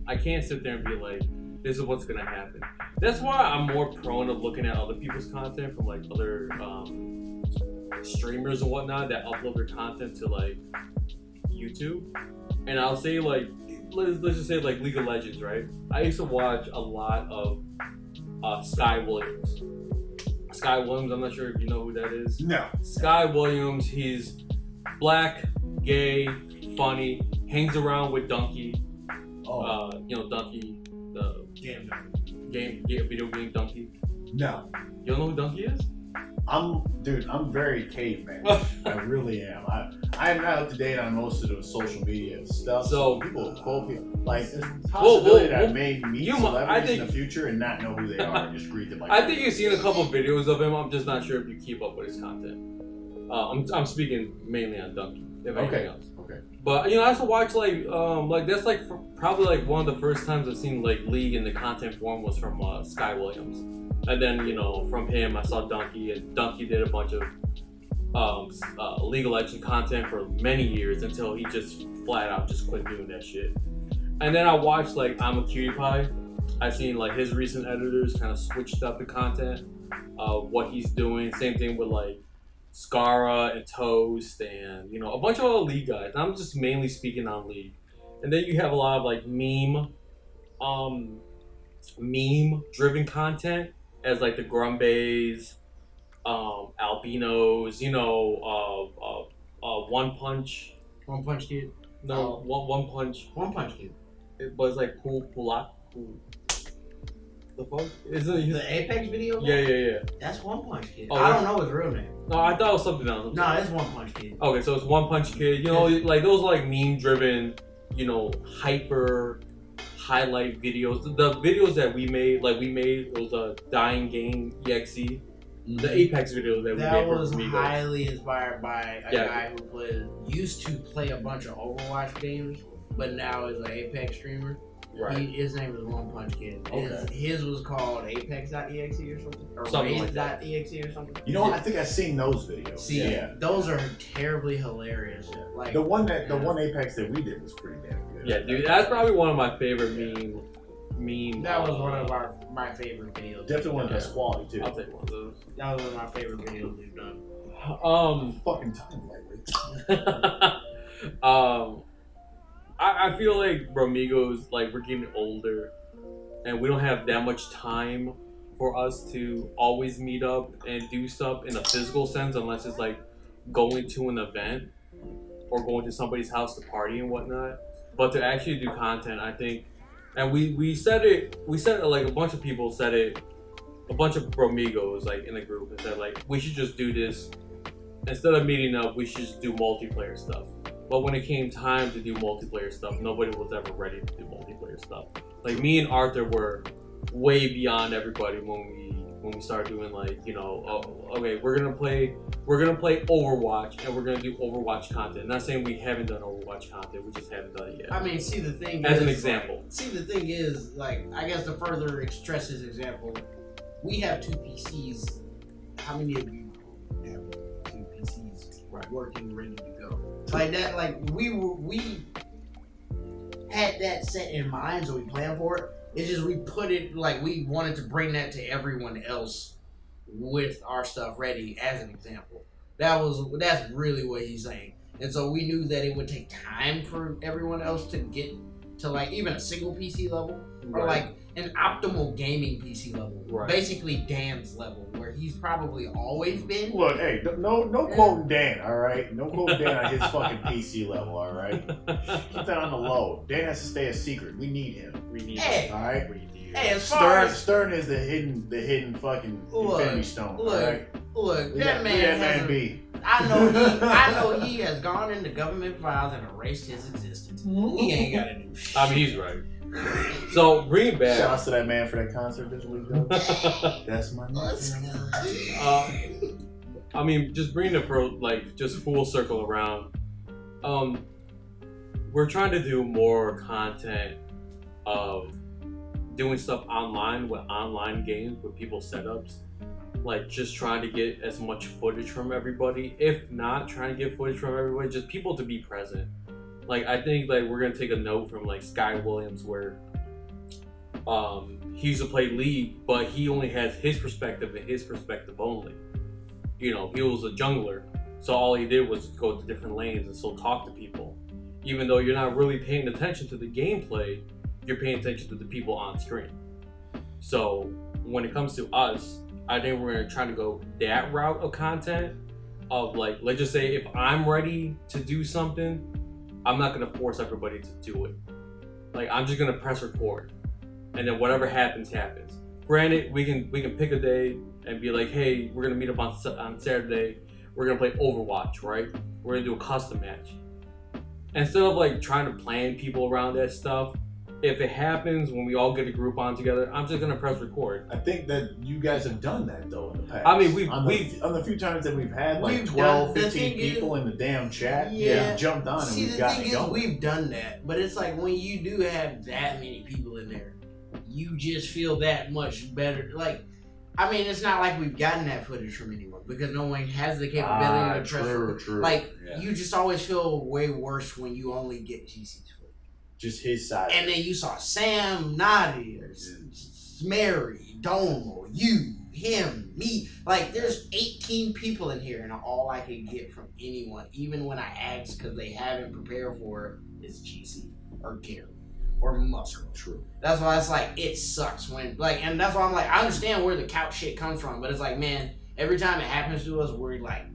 I can't sit there and be like, this is what's gonna happen. That's why I'm more prone to looking at other people's content from like other streamers and whatnot that upload their content to like YouTube. And I'll say like, let's just say like League of Legends, right? I used to watch a lot of Sky Williams. Sky Williams, I'm not sure if you know who that is. No. Sky Williams, he's black, gay, funny, hangs around with Donkey. Donkey, the video game Donkey. No. You don't know who Donkey is? I'm very caveman. I really am. I'm not up to date on most of the social media stuff. So people quote people. Like, there's a possibility that I may meet celebrities in the future and not know who they are and just greet them like I think you've seen a couple videos of him. I'm just not sure if you keep up with his content. I'm speaking mainly on Donkey, if anything else. Okay. But I used to watch like that's like probably like one of the first times I've seen like League in the content form was from Sky Williams, and then from him I saw Donkey, and Donkey did a bunch of League of Legends content for many years until he just flat out just quit doing that shit. And then I watched like I'm a Cutie Pie. I've seen like his recent editors kind of switched up the content, what he's doing. Same thing with like Scara and Toast and a bunch of other League guys. I'm just mainly speaking on League. And then you have a lot of like meme driven content as like the Grumbays, Albinos, One Punch. One Punch Kid. No, One Punch. One Punch Kid. It was like Pulak. The fuck? Is it the Apex video? Yeah. That's One Punch Kid. Oh, I don't know his real name. No, I thought it was something else. No, it's One Punch Kid. Okay, so it's One Punch Kid. Like those like meme driven, hyper highlight videos. The videos that we made, it was a Dying Game EXE. The Apex videos that we made. That was BROMIGOS. highly inspired by a guy who used to play a bunch of Overwatch games, but now is an Apex streamer. Right. His name is One Punch Kid. Okay. His was called Apex.exe or something. Or Something like that. Raze.exe or something. I think I've seen those videos. See, those are terribly hilarious. Like the one Apex that we did was pretty damn good. Yeah, dude, that's probably one of my favorite meme. That was one of my favorite videos. Definitely one of the best quality too. I'll take one of those. That was one of my favorite videos we've done. Fucking time lately. I feel like BROMIGOS, like we're getting older, and we don't have that much time for us to always meet up and do stuff in a physical sense, unless it's like going to an event or going to somebody's house to party and whatnot. But to actually do content, I think, and we said it like a bunch of people said it, a bunch of BROMIGOS like in a group and said like we should just do this instead of meeting up. We should just do multiplayer stuff. But when it came time to do multiplayer stuff, nobody was ever ready to do multiplayer stuff. Like me and Arthur were way beyond everybody when we started doing like, okay, we're gonna play Overwatch and we're gonna do Overwatch content. Not saying we haven't done Overwatch content, we just haven't done it yet. I mean, see the thing as is, an example. the thing is, like, I guess to further stress his example, we have 2 PCs. How many of you have 2 PCs working, ready to go? Like that, like we had that set in mind, so we planned for it. It's just we put it like we wanted to bring that to everyone else with our stuff ready as an example. That's really what he's saying. And so we knew that it would take time for everyone else to get to like even a single PC level or like an optimal gaming PC level. Right. Basically Dan's level where he's probably always been. Look, hey, no quoting Dan, all right? No quoting Dan on his fucking PC level, all right? Keep that on the low. Dan has to stay a secret. We need him. We need Hey. All right? We need Hey, as far as Stern is the hidden fucking Infinity Stone. All right? Look, Leave that man that man hasn't. be. I know he has gone into government files and erased his existence. He ain't got to do shit. I mean, he's right. So bring it back. Shout out to that man for that concert this week, though. That's my man. I mean, just bringing it for like just full circle around. We're trying to do more content of doing stuff online with online games with people's setups. Like just trying to get as much footage from everybody. If not trying to get footage from everybody, just people to be present. Like I think like we're gonna take a note from like Sky Williams where he used to play League, but he only has his perspective and his perspective only. You know, he was a jungler, so all he did was go to different lanes and still talk to people. Even though you're not really paying attention to the gameplay, you're paying attention to the people on screen. So when it comes to us, I think we're gonna try to go that route of content of like, let's just say if I'm ready to do something, I'm not gonna force everybody to do it. Like I'm just gonna press record, and then whatever happens, happens. Granted, we can pick a day and be like, hey, we're gonna meet up on Saturday. We're gonna play Overwatch, right? We're gonna do a custom match. Instead of like trying to plan people around that stuff, if it happens when we all get a group on together, I'm just gonna press record. I think that you guys have done that though in the past. I mean, on the few times that we've had like We've 12, done- the 15 thing people in the damn chat, Yeah. we've jumped on and See, we've the gotten thing it is, going. we've done that, but it's like when you do have that many people in there, you just feel that much better. Like, I mean, it's not like we've gotten that footage from anyone because no one has the capability to press record. True. Like, Yeah. you just always feel way worse when you only get GC's footage. Just his side. And then you saw Sam, Nadia, Mary, Domo, you, him, me. Like, there's 18 people in here, and all I can get from anyone, even when I ask because they haven't prepared for it, is GC or Gary or Musgrove. True. That's why it's like, it sucks when, like, and that's why I'm like, I understand where the couch shit comes from, but it's like, man, every time it happens to us, we're like,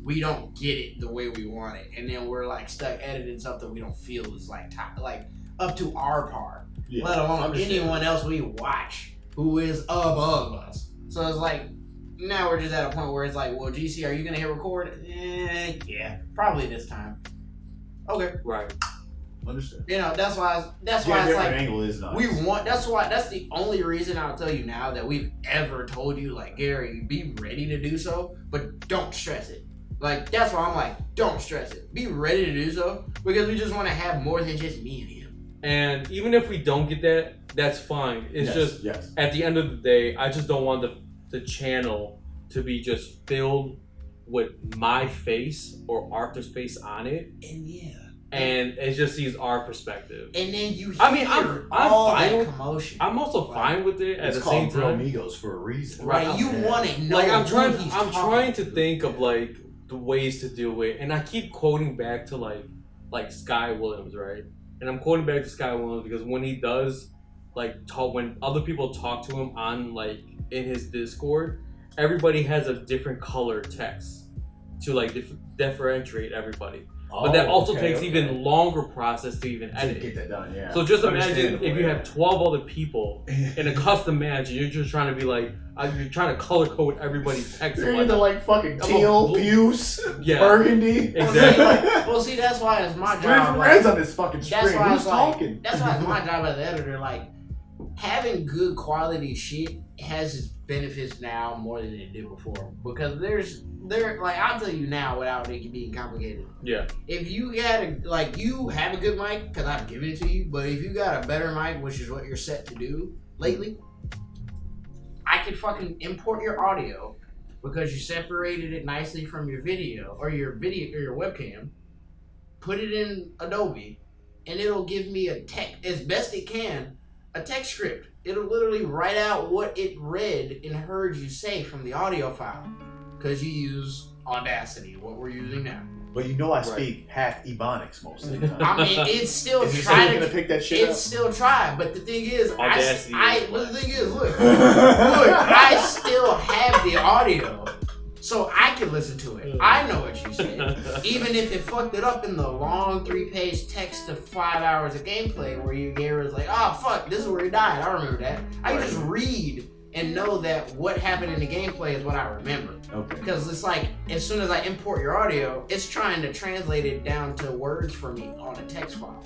we don't get it the way we want it, and then we're like stuck editing something we don't feel is like top, like up to our par, Yeah, let alone understand. anyone else we watch who is above us. So it's like now we're just at a point where it's like, well, GC, are you gonna hit record? Yeah, probably this time. Okay, Right. Understand. you know that's why it's Different like angle is nice. we want. That's the only reason I'll tell you now that we've ever told you like, Gary, be ready to do so, but don't stress it. Like, that's why I'm like, don't stress it. Be ready to do so, because we just want to have more than just me and him. And even if we don't get that, that's fine. It's just at the end of the day, I just don't want the channel to be just filled with my face or Arthur's face on it. And yeah. And it just sees our perspective. And then you hear I mean, I'm all fine that with, commotion. I'm also fine with it at It's the same called time. BROMIGOS for a reason. Right, you want to know. Like I'm who trying to think of like the ways to do it, and I keep quoting back to like Sky Williams, right? And I'm quoting back to Sky Williams because when he does like talk, when other people talk to him on like in his Discord, everybody has a different color text to like differentiate everybody. But that also takes even longer process to even edit. Get that done, yeah. So just imagine if you have 12 other people in a custom match and you're just trying to be like, you're trying to color code everybody's text. You're into like fucking teal, puce, yeah, burgundy. Exactly. Well, see, that's why it's my Red job. for reds on this fucking screen. That's why Who's it's like, talking? that's why it's my job as an editor. Like, having good quality shit has its benefits now more than it did before. Because like, I'll tell you now without it being complicated. Yeah. If you got you have a good mic, because I've given it to you, but if you got a better mic, which is what you're set to do lately, I could fucking import your audio because you separated it nicely from your video or your webcam, put it in Adobe, and it'll give me a text, as best it can, a text script. It'll literally write out what it read and heard you say from the audio file. Because you use Audacity, what we're using now. But you know I speak half Ebonics most of the time. I mean, it's still Is he trying gonna to pick that shit up? It's still trying, but the thing is, but the thing is, look, I still have the audio, so I can listen to it. I know what you said, even if it fucked it up in the long 3-page text of 5 hours of gameplay where your gamer is like, oh fuck, this is where he died. I remember that. I can just read and know that what happened in the gameplay is what I remember. Okay. Because it's like, as soon as I import your audio, it's trying to translate it down to words for me on a text file.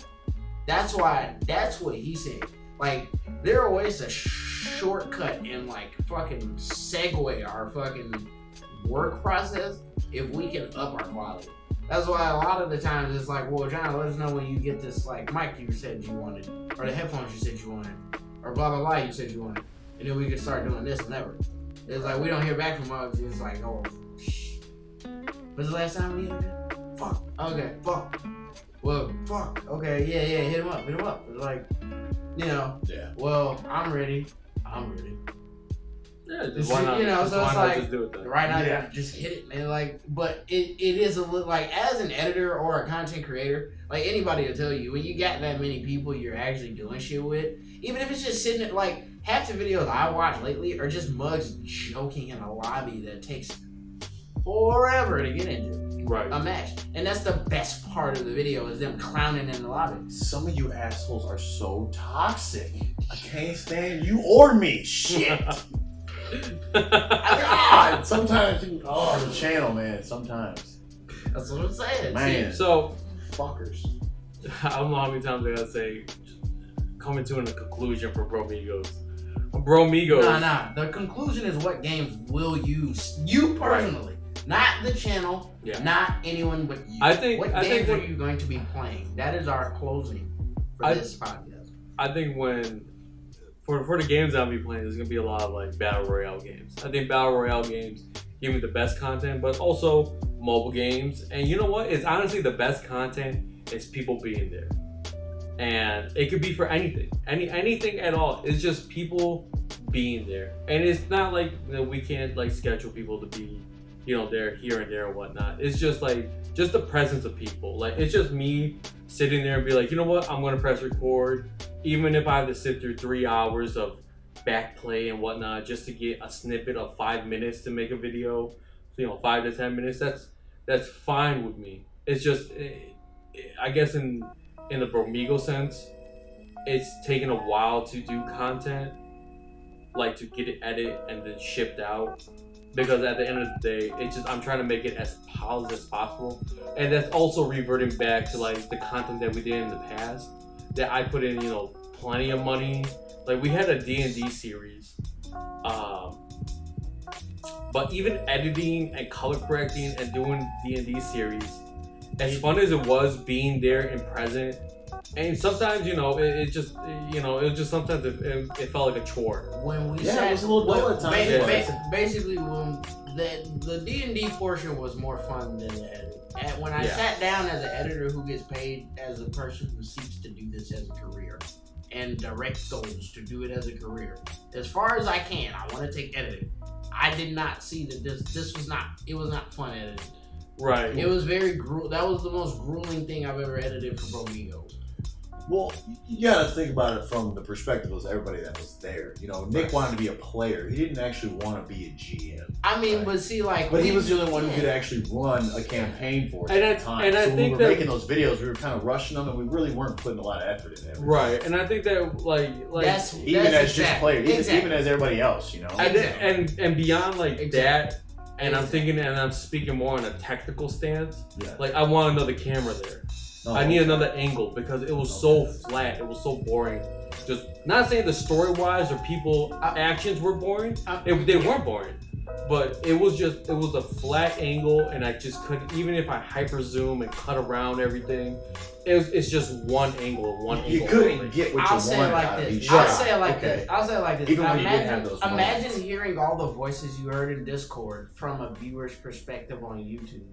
That's what he said. Like, there are ways to shortcut and like fucking segue our fucking work process if we can up our quality. That's why a lot of the times it's like, well, John, let us know when you get this like mic you said you wanted, or the headphones you said you wanted, or blah blah blah you said you wanted. And then we can start doing this and that. It's like we don't hear back from us. It's like, oh, when's the last time we did it? Fuck. Okay, fuck. Well, fuck. Okay, yeah, hit him up. It's like, you know. Yeah. Well, I'm ready. Yeah, just why not? You know, so it's like, just do it then? right now, you gotta just hit it, man. Like, but it is a little, like, as an editor or a content creator, like, anybody will tell you, when you got that many people you're actually doing shit with, even if it's just sitting at, like, half the videos I watch lately are just mugs joking in a lobby that takes forever to get into. Right. A match. And that's the best part of the video is them clowning in the lobby. Some of you assholes are so toxic. I can't stand you or me. Shit. God. Sometimes the channel, man. Sometimes. That's what I'm saying. Man. So, fuckers. I don't know how many times I gotta say, coming to a conclusion for BROMIGOS. BROMIGOS. Nah. The conclusion is what games will use you personally. Right. Not the channel, not anyone but you. What games are you going to be playing? That is our closing for this podcast. I think for the games I'll be playing, there's gonna be a lot of like battle royale games. I think battle royale games give me the best content, but also mobile games. And you know what? It's honestly the best content is people being there, and it could be for anything, anything at all. It's just people being there, and it's not like we can't like schedule people to be, you know, they're here and there and whatnot. It's just like, just the presence of people. Like, it's just me sitting there and be like, you know what, I'm gonna press record. Even if I have to sit through 3 hours of back play and whatnot, just to get a snippet of 5 minutes to make a video, you know, 5 to 10 minutes, that's fine with me. It's just, I guess in the BROMIGO sense, it's taken a while to do content, like to get it edited and then shipped out. Because at the end of the day, it's just, I'm trying to make it as polished as possible. And that's also reverting back to like the content that we did in the past, that I put in, you know, plenty of money. Like, we had a D&D series. But even editing and color correcting and doing D&D series, as fun as it was being there and present, and sometimes, you know, it just, you know, it just sometimes it felt like a chore. When we it was a little dull at times. Basically, when the D&D portion was more fun than the editing. And when I sat down as an editor who gets paid as a person who seeks to do this as a career and direct those to do it as a career, as far as I can, I want to take editing. I did not see that this was not fun editing. Right. It was very that was the most grueling thing I've ever edited for BROMIGOS. Well, you gotta think about it from the perspective of everybody that was there. You know, Nick wanted to be a player. He didn't actually want to be a GM. I mean, but see, like... But he was the only one who could actually run a campaign for us at the time. And I think when we were making those videos, we were kind of rushing them, and we really weren't putting a lot of effort in everything. Right, and I think that, like even as just players, even as everybody else, you know? And beyond, like, that... And I'm thinking, and I'm speaking more on a technical stance. Yeah. Like, I want another camera there. I need another angle because it was so flat. It was so boring. Just not saying the story-wise or people actions were boring. They weren't boring, but it was a flat angle, and I just couldn't. Even if I hyper zoom and cut around everything, it's just one angle. You couldn't get what you wanted out of each shot. I'll say it like this. Even when you did have those moments. Imagine hearing all the voices you heard in Discord from a viewer's perspective on YouTube,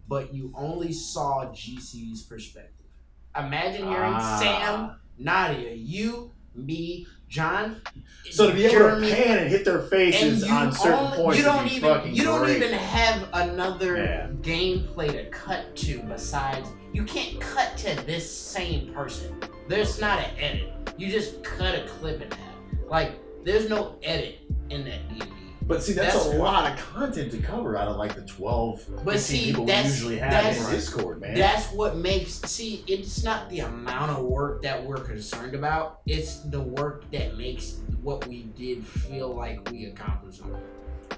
but you only saw GC's perspective. Imagine hearing Sam, Nadia, you, me, John. So to be able Jeremy, to pan and hit their faces on certain points, you don't great. even have another gameplay to cut to besides. You can't cut to this same person. There's not an edit. You just cut a clip in half. Like there's no edit in that D&D. But see, that's a lot of content to cover out of like the 12, 15 people we usually have in Discord, man. That's what makes, it's not the amount of work that we're concerned about. It's the work that makes what we did feel like we accomplished something.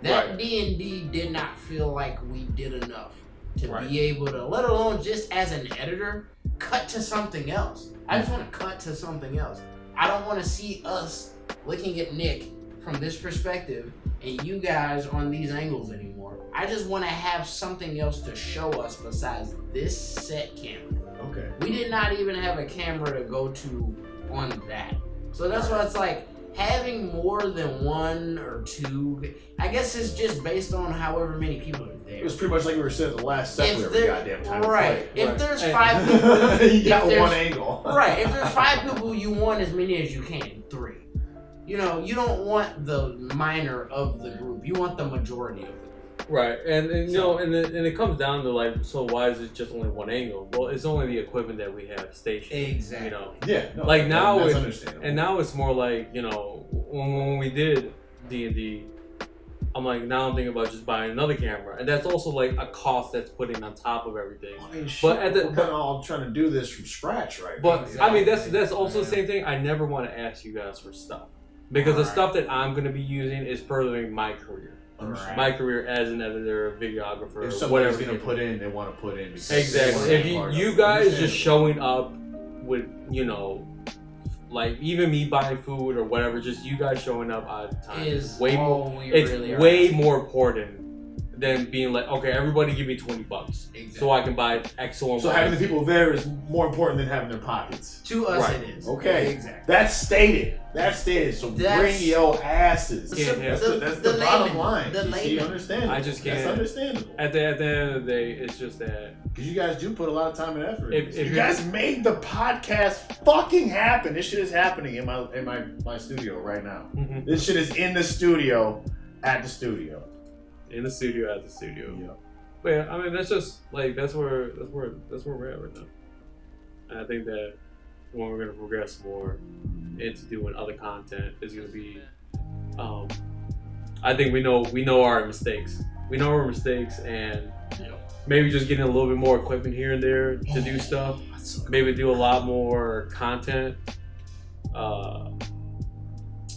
That D&D did not feel like we did enough to be able to, let alone just as an editor, cut to something else. I just want to cut to something else. I don't want to see us looking at Nick from this perspective and you guys on these angles anymore. I just want to have something else to show us besides this set camera. Okay. We did not even have a camera to go to on that. So that's why it's like having more than one or two, I guess it's just based on however many people are there. It was pretty much like we were saying the last second every goddamn time. Right. If there's 5 people, you got one angle. Right. If there's 5 people, you want as many as you can. 3. You know, you don't want the minor of the group. You want the majority of the group. Right, and you know, and it comes down to like, so why is it just only one angle? Well, it's only the equipment that we have stationed. Exactly. You know. Yeah. No, like now, that's understandable. And now it's more like, you know, when we did D&D, I'm like, now I'm thinking about just buying another camera, and that's also like a cost that's putting on top of everything. I mean, shit, but we're kind of all trying to do this from scratch, right? But Exactly. I mean, that's also the same thing. I never want to ask you guys for stuff. Because the stuff that I'm going to be using is furthering my career. Right. My career as an editor, videographer, if somebody's whatever. going to put in, they want to put in. Exactly. If you guys just showing up with, you know, like even me buying food or whatever, just you guys showing up all the time is way more. It's really way more important than being like, okay, everybody give me $20 so I can buy X, Y, and So Y. having the people there is more important than having their pockets. To us, it is. Okay. Exactly. That's stated. So bring your asses. That's the bottom line. You understand? I just can't. That's understandable. At the end of the day, it's just that. Because you guys do put a lot of time and effort. If you guys made the podcast fucking happen. This shit is happening in my studio right now. Mm-hmm. This shit is in the studio at the studio. In the studio at the studio. Yeah. But yeah, I mean that's just like that's where we're at right now. And I think that when we're gonna progress more into doing other content is gonna be I think we know our mistakes. We know our mistakes and maybe just getting a little bit more equipment here and there to do stuff. Maybe do a lot more content.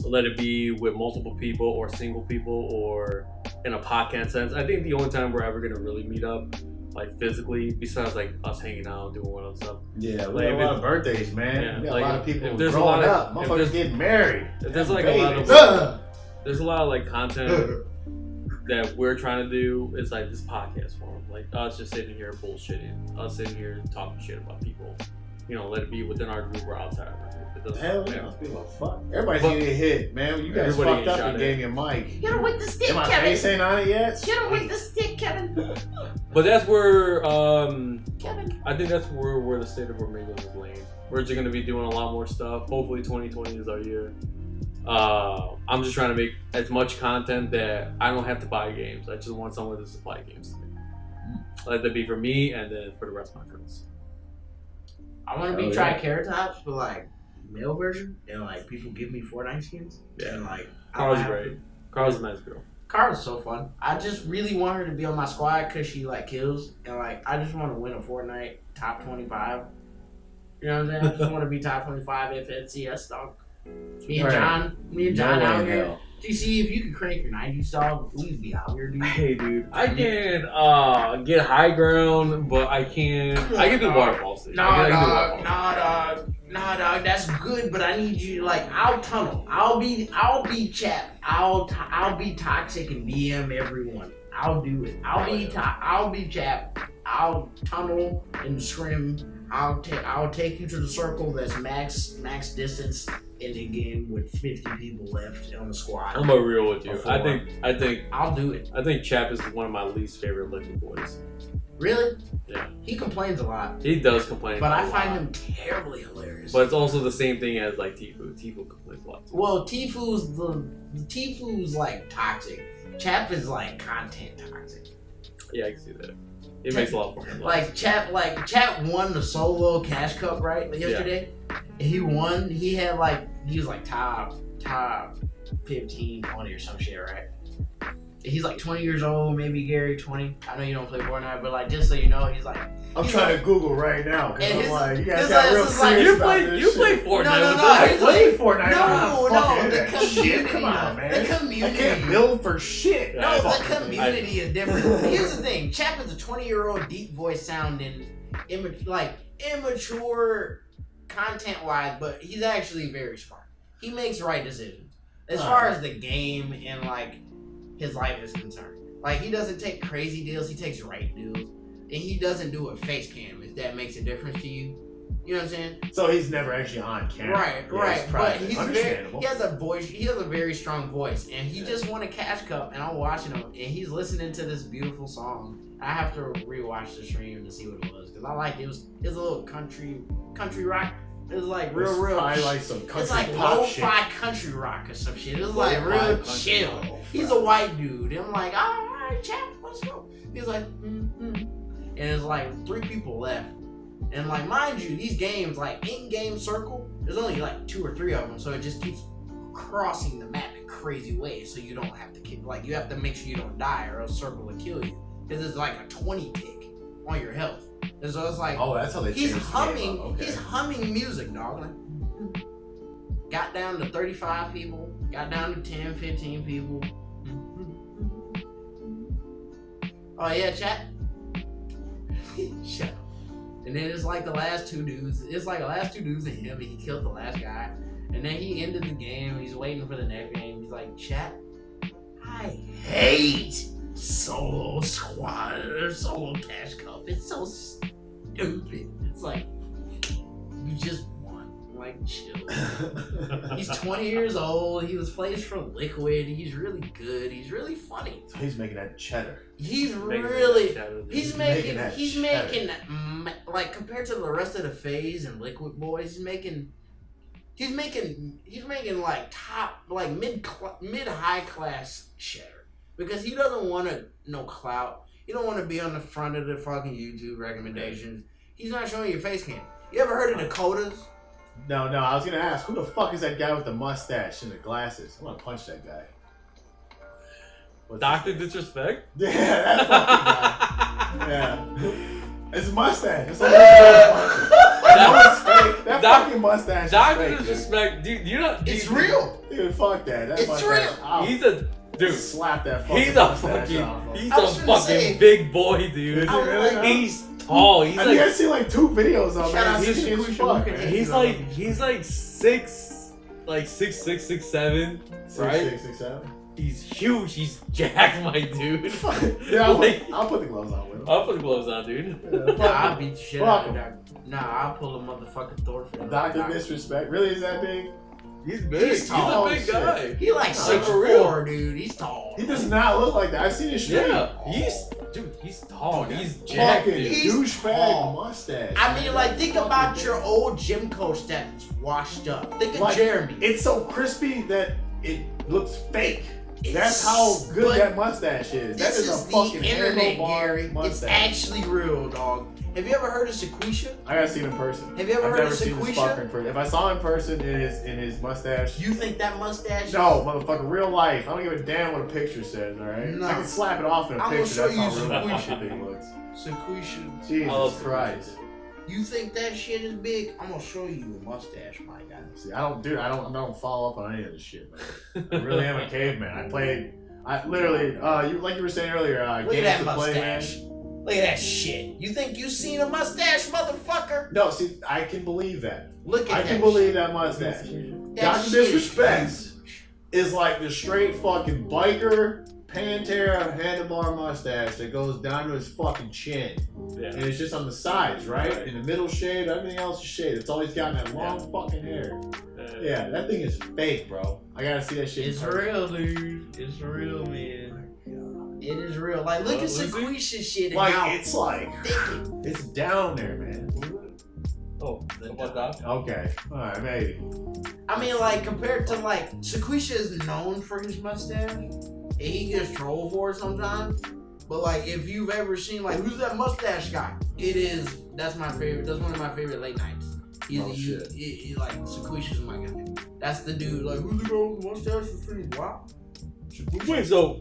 Let it be with multiple people or single people or in a podcast sense. I think the only time we're ever gonna really meet up, like physically, besides like us hanging out, doing one other stuff. Yeah, we got a lot of birthdays, man. Yeah, we got like, a lot of people there's growing a lot up. Motherfuckers getting married. There's like there's a lot of like content that we're trying to do. It's like this podcast form, like us just sitting here bullshitting, us sitting here talking shit about people. You know, let it be within our group or outside of our group. It doesn't Hell matter. Yeah, fuck. Everybody's gonna get hit, man. You guys fucked up and gave me a mic. Get him with the stick, and my Kevin. face ain't on it yet. Get him with the stick, Kevin. But that's where Kevin. I think that's where the state of BROMIGOS is laying. We're just gonna be doing a lot more stuff. Hopefully 2020 is our year. I'm just trying to make as much content that I don't have to buy games. I just want someone to supply games to me. Let that be for me and then for the rest of my friends. I want to be Triceratops, but like male version, and like people give me Fortnite skins. Yeah, and like Carl's great. Carl's a nice girl. Carl's so fun. I just really want her to be on my squad because she like kills, and like I just want to win a Fortnite top 25. You know what I'm saying? I just want to be top 25 FNCS dog. Me and John out here. GC, if you could crank your 90s dog, we'd be out here, dude. Hey, dude, I can get high ground, but I can do waterfall stage. Nah, dog, that's good, but I need you like I'll tunnel. I'll be Chap. I'll be toxic and DM everyone. I'll do it. I'll be Chap. I'll tunnel and scrim. I'll take you to the circle that's max distance in the game with 50 people left on the squad. I'm gonna be real with you. I think I'll do it. I think Chap is one of my least favorite liquid boys. Really? Yeah. He complains a lot. He does complain. But a I lot. find him terribly hilarious. But it's also the same thing as like Tfue. Tfue complains a lot too. Well, Tfue's like toxic. Chap is like content toxic. Yeah, I can see that. It makes a lot more sense. Like Chap won the solo cash cup right yesterday. Yeah. He won. He was like top 15, 20 or some shit, right? He's like 20 years old, maybe Gary 20. I know you don't play Fortnite, but like just so you know, he's like. I'm trying to Google right now because I'm like, you guys his got real like, serious about this You shit. play Fortnite. No. I play Fortnite. No, the community. Come on, man. The community. I can't build for shit. No, the community is different. Here's the thing: Chap is a 20-year-old, deep voice sounding, immature, content-wise, but he's actually very smart. He makes right decisions as far as the game and like his life is concerned. Like he doesn't take crazy deals; he takes right deals, and he doesn't do a face cam. If that makes a difference to you, you know what I'm saying? So he's never actually on camera. Right. But he's understandable. He has a voice. He has a very strong voice, and he just won a cash cup. And I'm watching him, and he's listening to this beautiful song. I have to rewatch the stream to see what it was because I like it. It was a little country rock. It was like real. Probably like some country it's like pop lo-fi shit. country rock or some shit. It was like real chill. He's a white dude. And I'm like, all right, Chap, let's go. He's like, And it's like 3 people left. And like, mind you, these games, like in-game circle, there's only like 2 or 3 of them. So it just keeps crossing the map in crazy ways. So you don't have to keep, like, you have to make sure you don't die or else circle will kill you. Because it's like a 20 tick on your health. And so it's like, oh, that's how they he's changed humming, the game up. Okay. he's humming music, dog. Like, got down to 35 people, got down to 10, 15 people. Oh yeah, chat. Shut up. And then it's like the last 2 dudes. It's like the last 2 dudes and him, and he killed the last guy. And then he ended the game. He's waiting for the next game. He's like, chat, I hate solo squad or solo cash cup. It's so stupid. It's like, you just won. Like, chill. He's 20 years old. He was plays for Liquid. He's really good. He's really funny. So he's making that cheddar. He's Making really. that He's making like compared to the rest of the FaZe and Liquid boys, he's making like top, like mid high class cheddar because he doesn't want no clout. He don't want to be on the front of the fucking YouTube recommendations. He's not showing your face cam. You ever heard of Dakotas? No, I was gonna ask, who the fuck is that guy with the mustache and the glasses? I'm gonna punch that guy. What's Dr. his name? Disrespect? Yeah, that fucking guy. Yeah. It's a mustache. It's like that fake. That fucking mustache is Dr. fake, Disrespect, dude, you know... It's real. Dude, fuck that. That It's mustache, real. I'll He's a... Dude, slap that fucking he's a mustache fucking... off him. He's I was a gonna fucking say- big boy, dude. Is he really, huh? He's tall. He's I think I like... see like 2 videos of Shout out him. to He's huge Sakusha, fuck, we can man. He's like 6'6", 6'7", right? 6'6", 6'7". He's huge. He's jacked, my dude. Yeah, Like, I'll put the gloves on with him. I'll put the gloves on, dude. Yeah, Nah, I'll beat the shit Fuck out of him. that. Nah, I'll pull a motherfucking Thor for him. Dr. Disrespect. Really, is that big? He's big. He's tall. He's a big Shit. guy. He like Nah, 6'4", dude. He's tall. He does not look like that. I've seen his stream. Yeah, he's tall. He's jacked, Fucking dude. He's douchebag tall. mustache. I mean, man. like, think Fucking about big. your old gym coach that's washed up. Think of Like, Jeremy. It's so crispy that it looks fake. It's- That's how good but that mustache is. That This is a is the fucking internet, handlebar Gary. It's mustache. actually real, dog. Have you ever heard of Sequisha? I gotta see him in person. Have you ever I've heard never of seen this Sequisha? fucker in person. If I saw him in person in his mustache. You think that mustache? No, motherfucker, real life. I don't give a damn what a picture says, alright? No. I can slap it off in a I'm gonna picture. show That's you how real Sequisha. fucking thing looks. Sequisha. Jesus Christ. You think that shit is big? I'm gonna show you a mustache, my guy. See, I don't follow up on any of this shit, man. I really am a caveman. I literally, like you were saying earlier, Look at games that to play, man. mustache. Look at that shit. You think you seen a mustache, motherfucker? No, see, I can believe that. Look at I that. can believe that mustache. That Dr. shit Disrespect is like the straight fucking biker Pantera handlebar mustache that goes down to his fucking chin. Yeah. And it's just on the sides, right? In the middle shade, everything else is shade. It's always got that long fucking hair. Yeah, that thing is fake, bro. I gotta see that shit. It's real, dude. It's real, man. It is real. Like, look at Lizzie? Sequisha shit. Like, and how it's like, it's down there, man. Oh, what that? Okay. Alright, maybe. I mean, like, compared to, like, Sequisha is known for his mustache, and he gets trolled for it sometimes. But, like, if you've ever seen, like, who's that mustache guy? That's my favorite. That's one of my favorite late nights. He's like, Sequisha's my guy. That's the dude, like, who's the girl with the mustache? It's pretty wow. Wait, so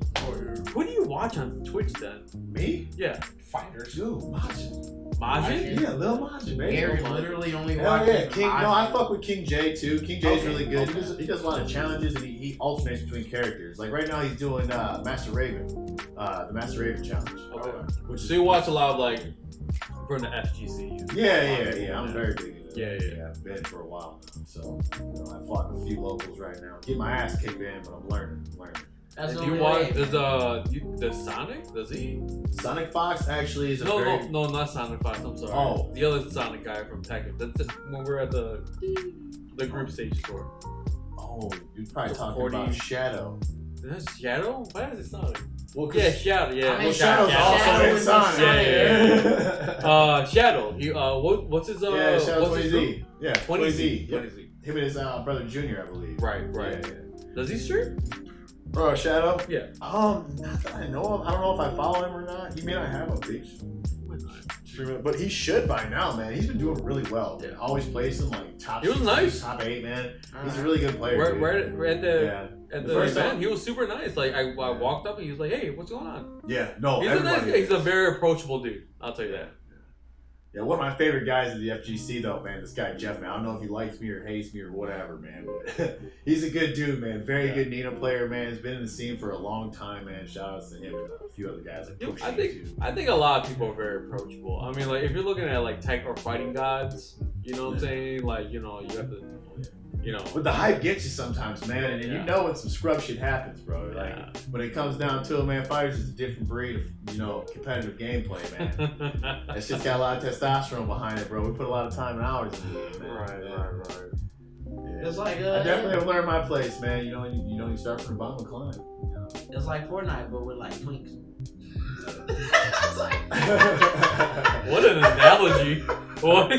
who do you watch on Twitch then? Me? Yeah. Fighters. Dude, Majin. Majin? Yeah, Lil Majin, baby. Gary literally only Hell watches yeah. King, Majin. no, I fuck with King J too. King J's Okay, really good. okay. He does a lot of challenges and he alternates between characters. Like right now he's doing Master Raven, the Master Raven challenge. Okay. Which So you watch a lot of like from the FGC. Yeah. I'm very big into Yeah. that. I've been for a while now. So I fought a few locals right now. Get my ass kicked in, but I'm learning. That's the Do you only watch? way. Does Sonic? Does he? Sonic Fox actually is a No, not Sonic Fox. I'm sorry. Oh. The other Sonic guy from Tekken. That's when we're at the group stage store. Oh, you're probably talking 40. about Shadow. Is that Shadow? Why is it Sonic? Well, Yeah, Shadow. Yeah, I mean, well, Shadow's Shadow also in is Sonic. Yeah. Shadow. He what's his Yeah, Shadow what's his 20Z. Yeah, 20Z. 20Z. Yep. Him and his brother Junior, I believe. Right. Yeah. Does he stream? Bro, Shadow? Yeah. Not that I know of. I don't know if I follow him or not. He may not have a big streamer, but he should by now, man. He's been doing really well. Yeah. Always plays him like top. He was 60, nice. Top 8, man. He's a really good player. dude. Right at the The the first event, time- he was super nice. Like I walked up and he was like, "Hey, what's going on?" Yeah. No. He's a nice everybody guy. He's a is. very approachable dude. I'll tell you that. Yeah, one of my favorite guys in the FGC though, man. This guy Jeff, man. I don't know if he likes me or hates me or whatever, man. But he's a good dude, man. Very good Nino player, man. He's been in the scene for a long time, man. Shout outs to him and a few other guys like Push I think a lot of people are very approachable. I mean, like if you're looking at like tech or fighting gods, you know what I'm saying? Like you have to, But the hype gets you sometimes, man, and you know when some scrub shit happens, bro. Like when it comes down to it, man, fighters is a different breed of competitive gameplay, man. That shit's got a lot of testosterone behind it, bro. We put a lot of time and hours into it, man. Right. Yeah. It's like I definitely have learned my place, man. You start from the bottom and climb. It's like Fortnite, but with like twinks. What an analogy! What?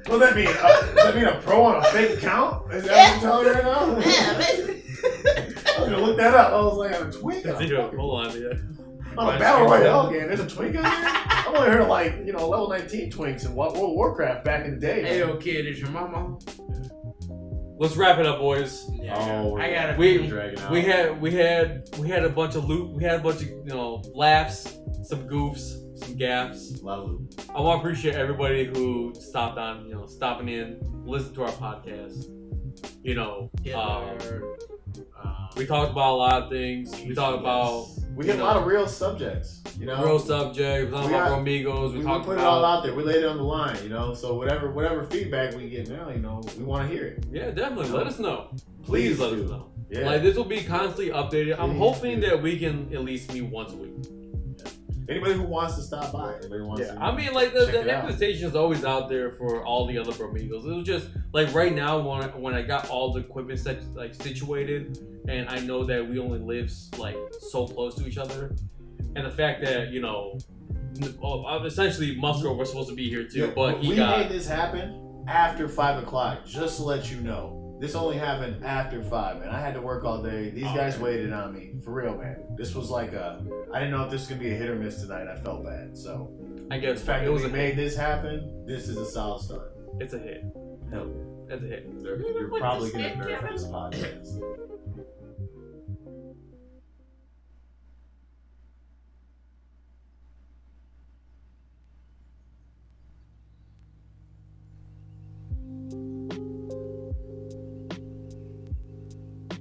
What does that mean? Does that mean a pro on a fake account? Is that what you're telling me right now? Yeah, basically. I was gonna look that up. I was like, on a twink? Hold on, On a battle royale game, there's a twink on there? I've only heard of level 19 twinks in World of Warcraft back in the day. Hey, man. yo, kid, is your mama? Let's wrap it up, boys. Oh, I gotta. We had a bunch of loot. We had a bunch of laughs, some goofs, some gaffes. A lot of loot. I want to appreciate everybody who stopped on, stopping in, listen to our podcast. We talked about a lot of things. We talked about We hit a lot of real subjects. real subjects. We talked about BROMIGos. We talked put about it all out there. We laid it on the line, So whatever feedback we get now, we want to hear it. Yeah, definitely. Let us know. Please let do. us know. Yeah. Like this will be constantly updated. I'm Please hoping do. that we can at least meet once a week. Anybody who wants to stop by, anybody who wants to. I mean, like the check it out. invitation is always out there for all the other BROMIGos. It was just like right now when I got all the equipment situated, and I know that we only live like so close to each other, and the fact that essentially Musgrove was supposed to be here too, Yeah, but we made this happen after 5 o'clock. Just to let you know. This only happened after 5, man. I had to work all day. These guys waited on me. For real, man. This was like I didn't know if this was going to be a hit or miss tonight. I felt bad. So, I guess the fact it that was we a made this happen, this is a solid start. It's a hit. Hell It's a hit. yeah. You're probably going to nerf this podcast.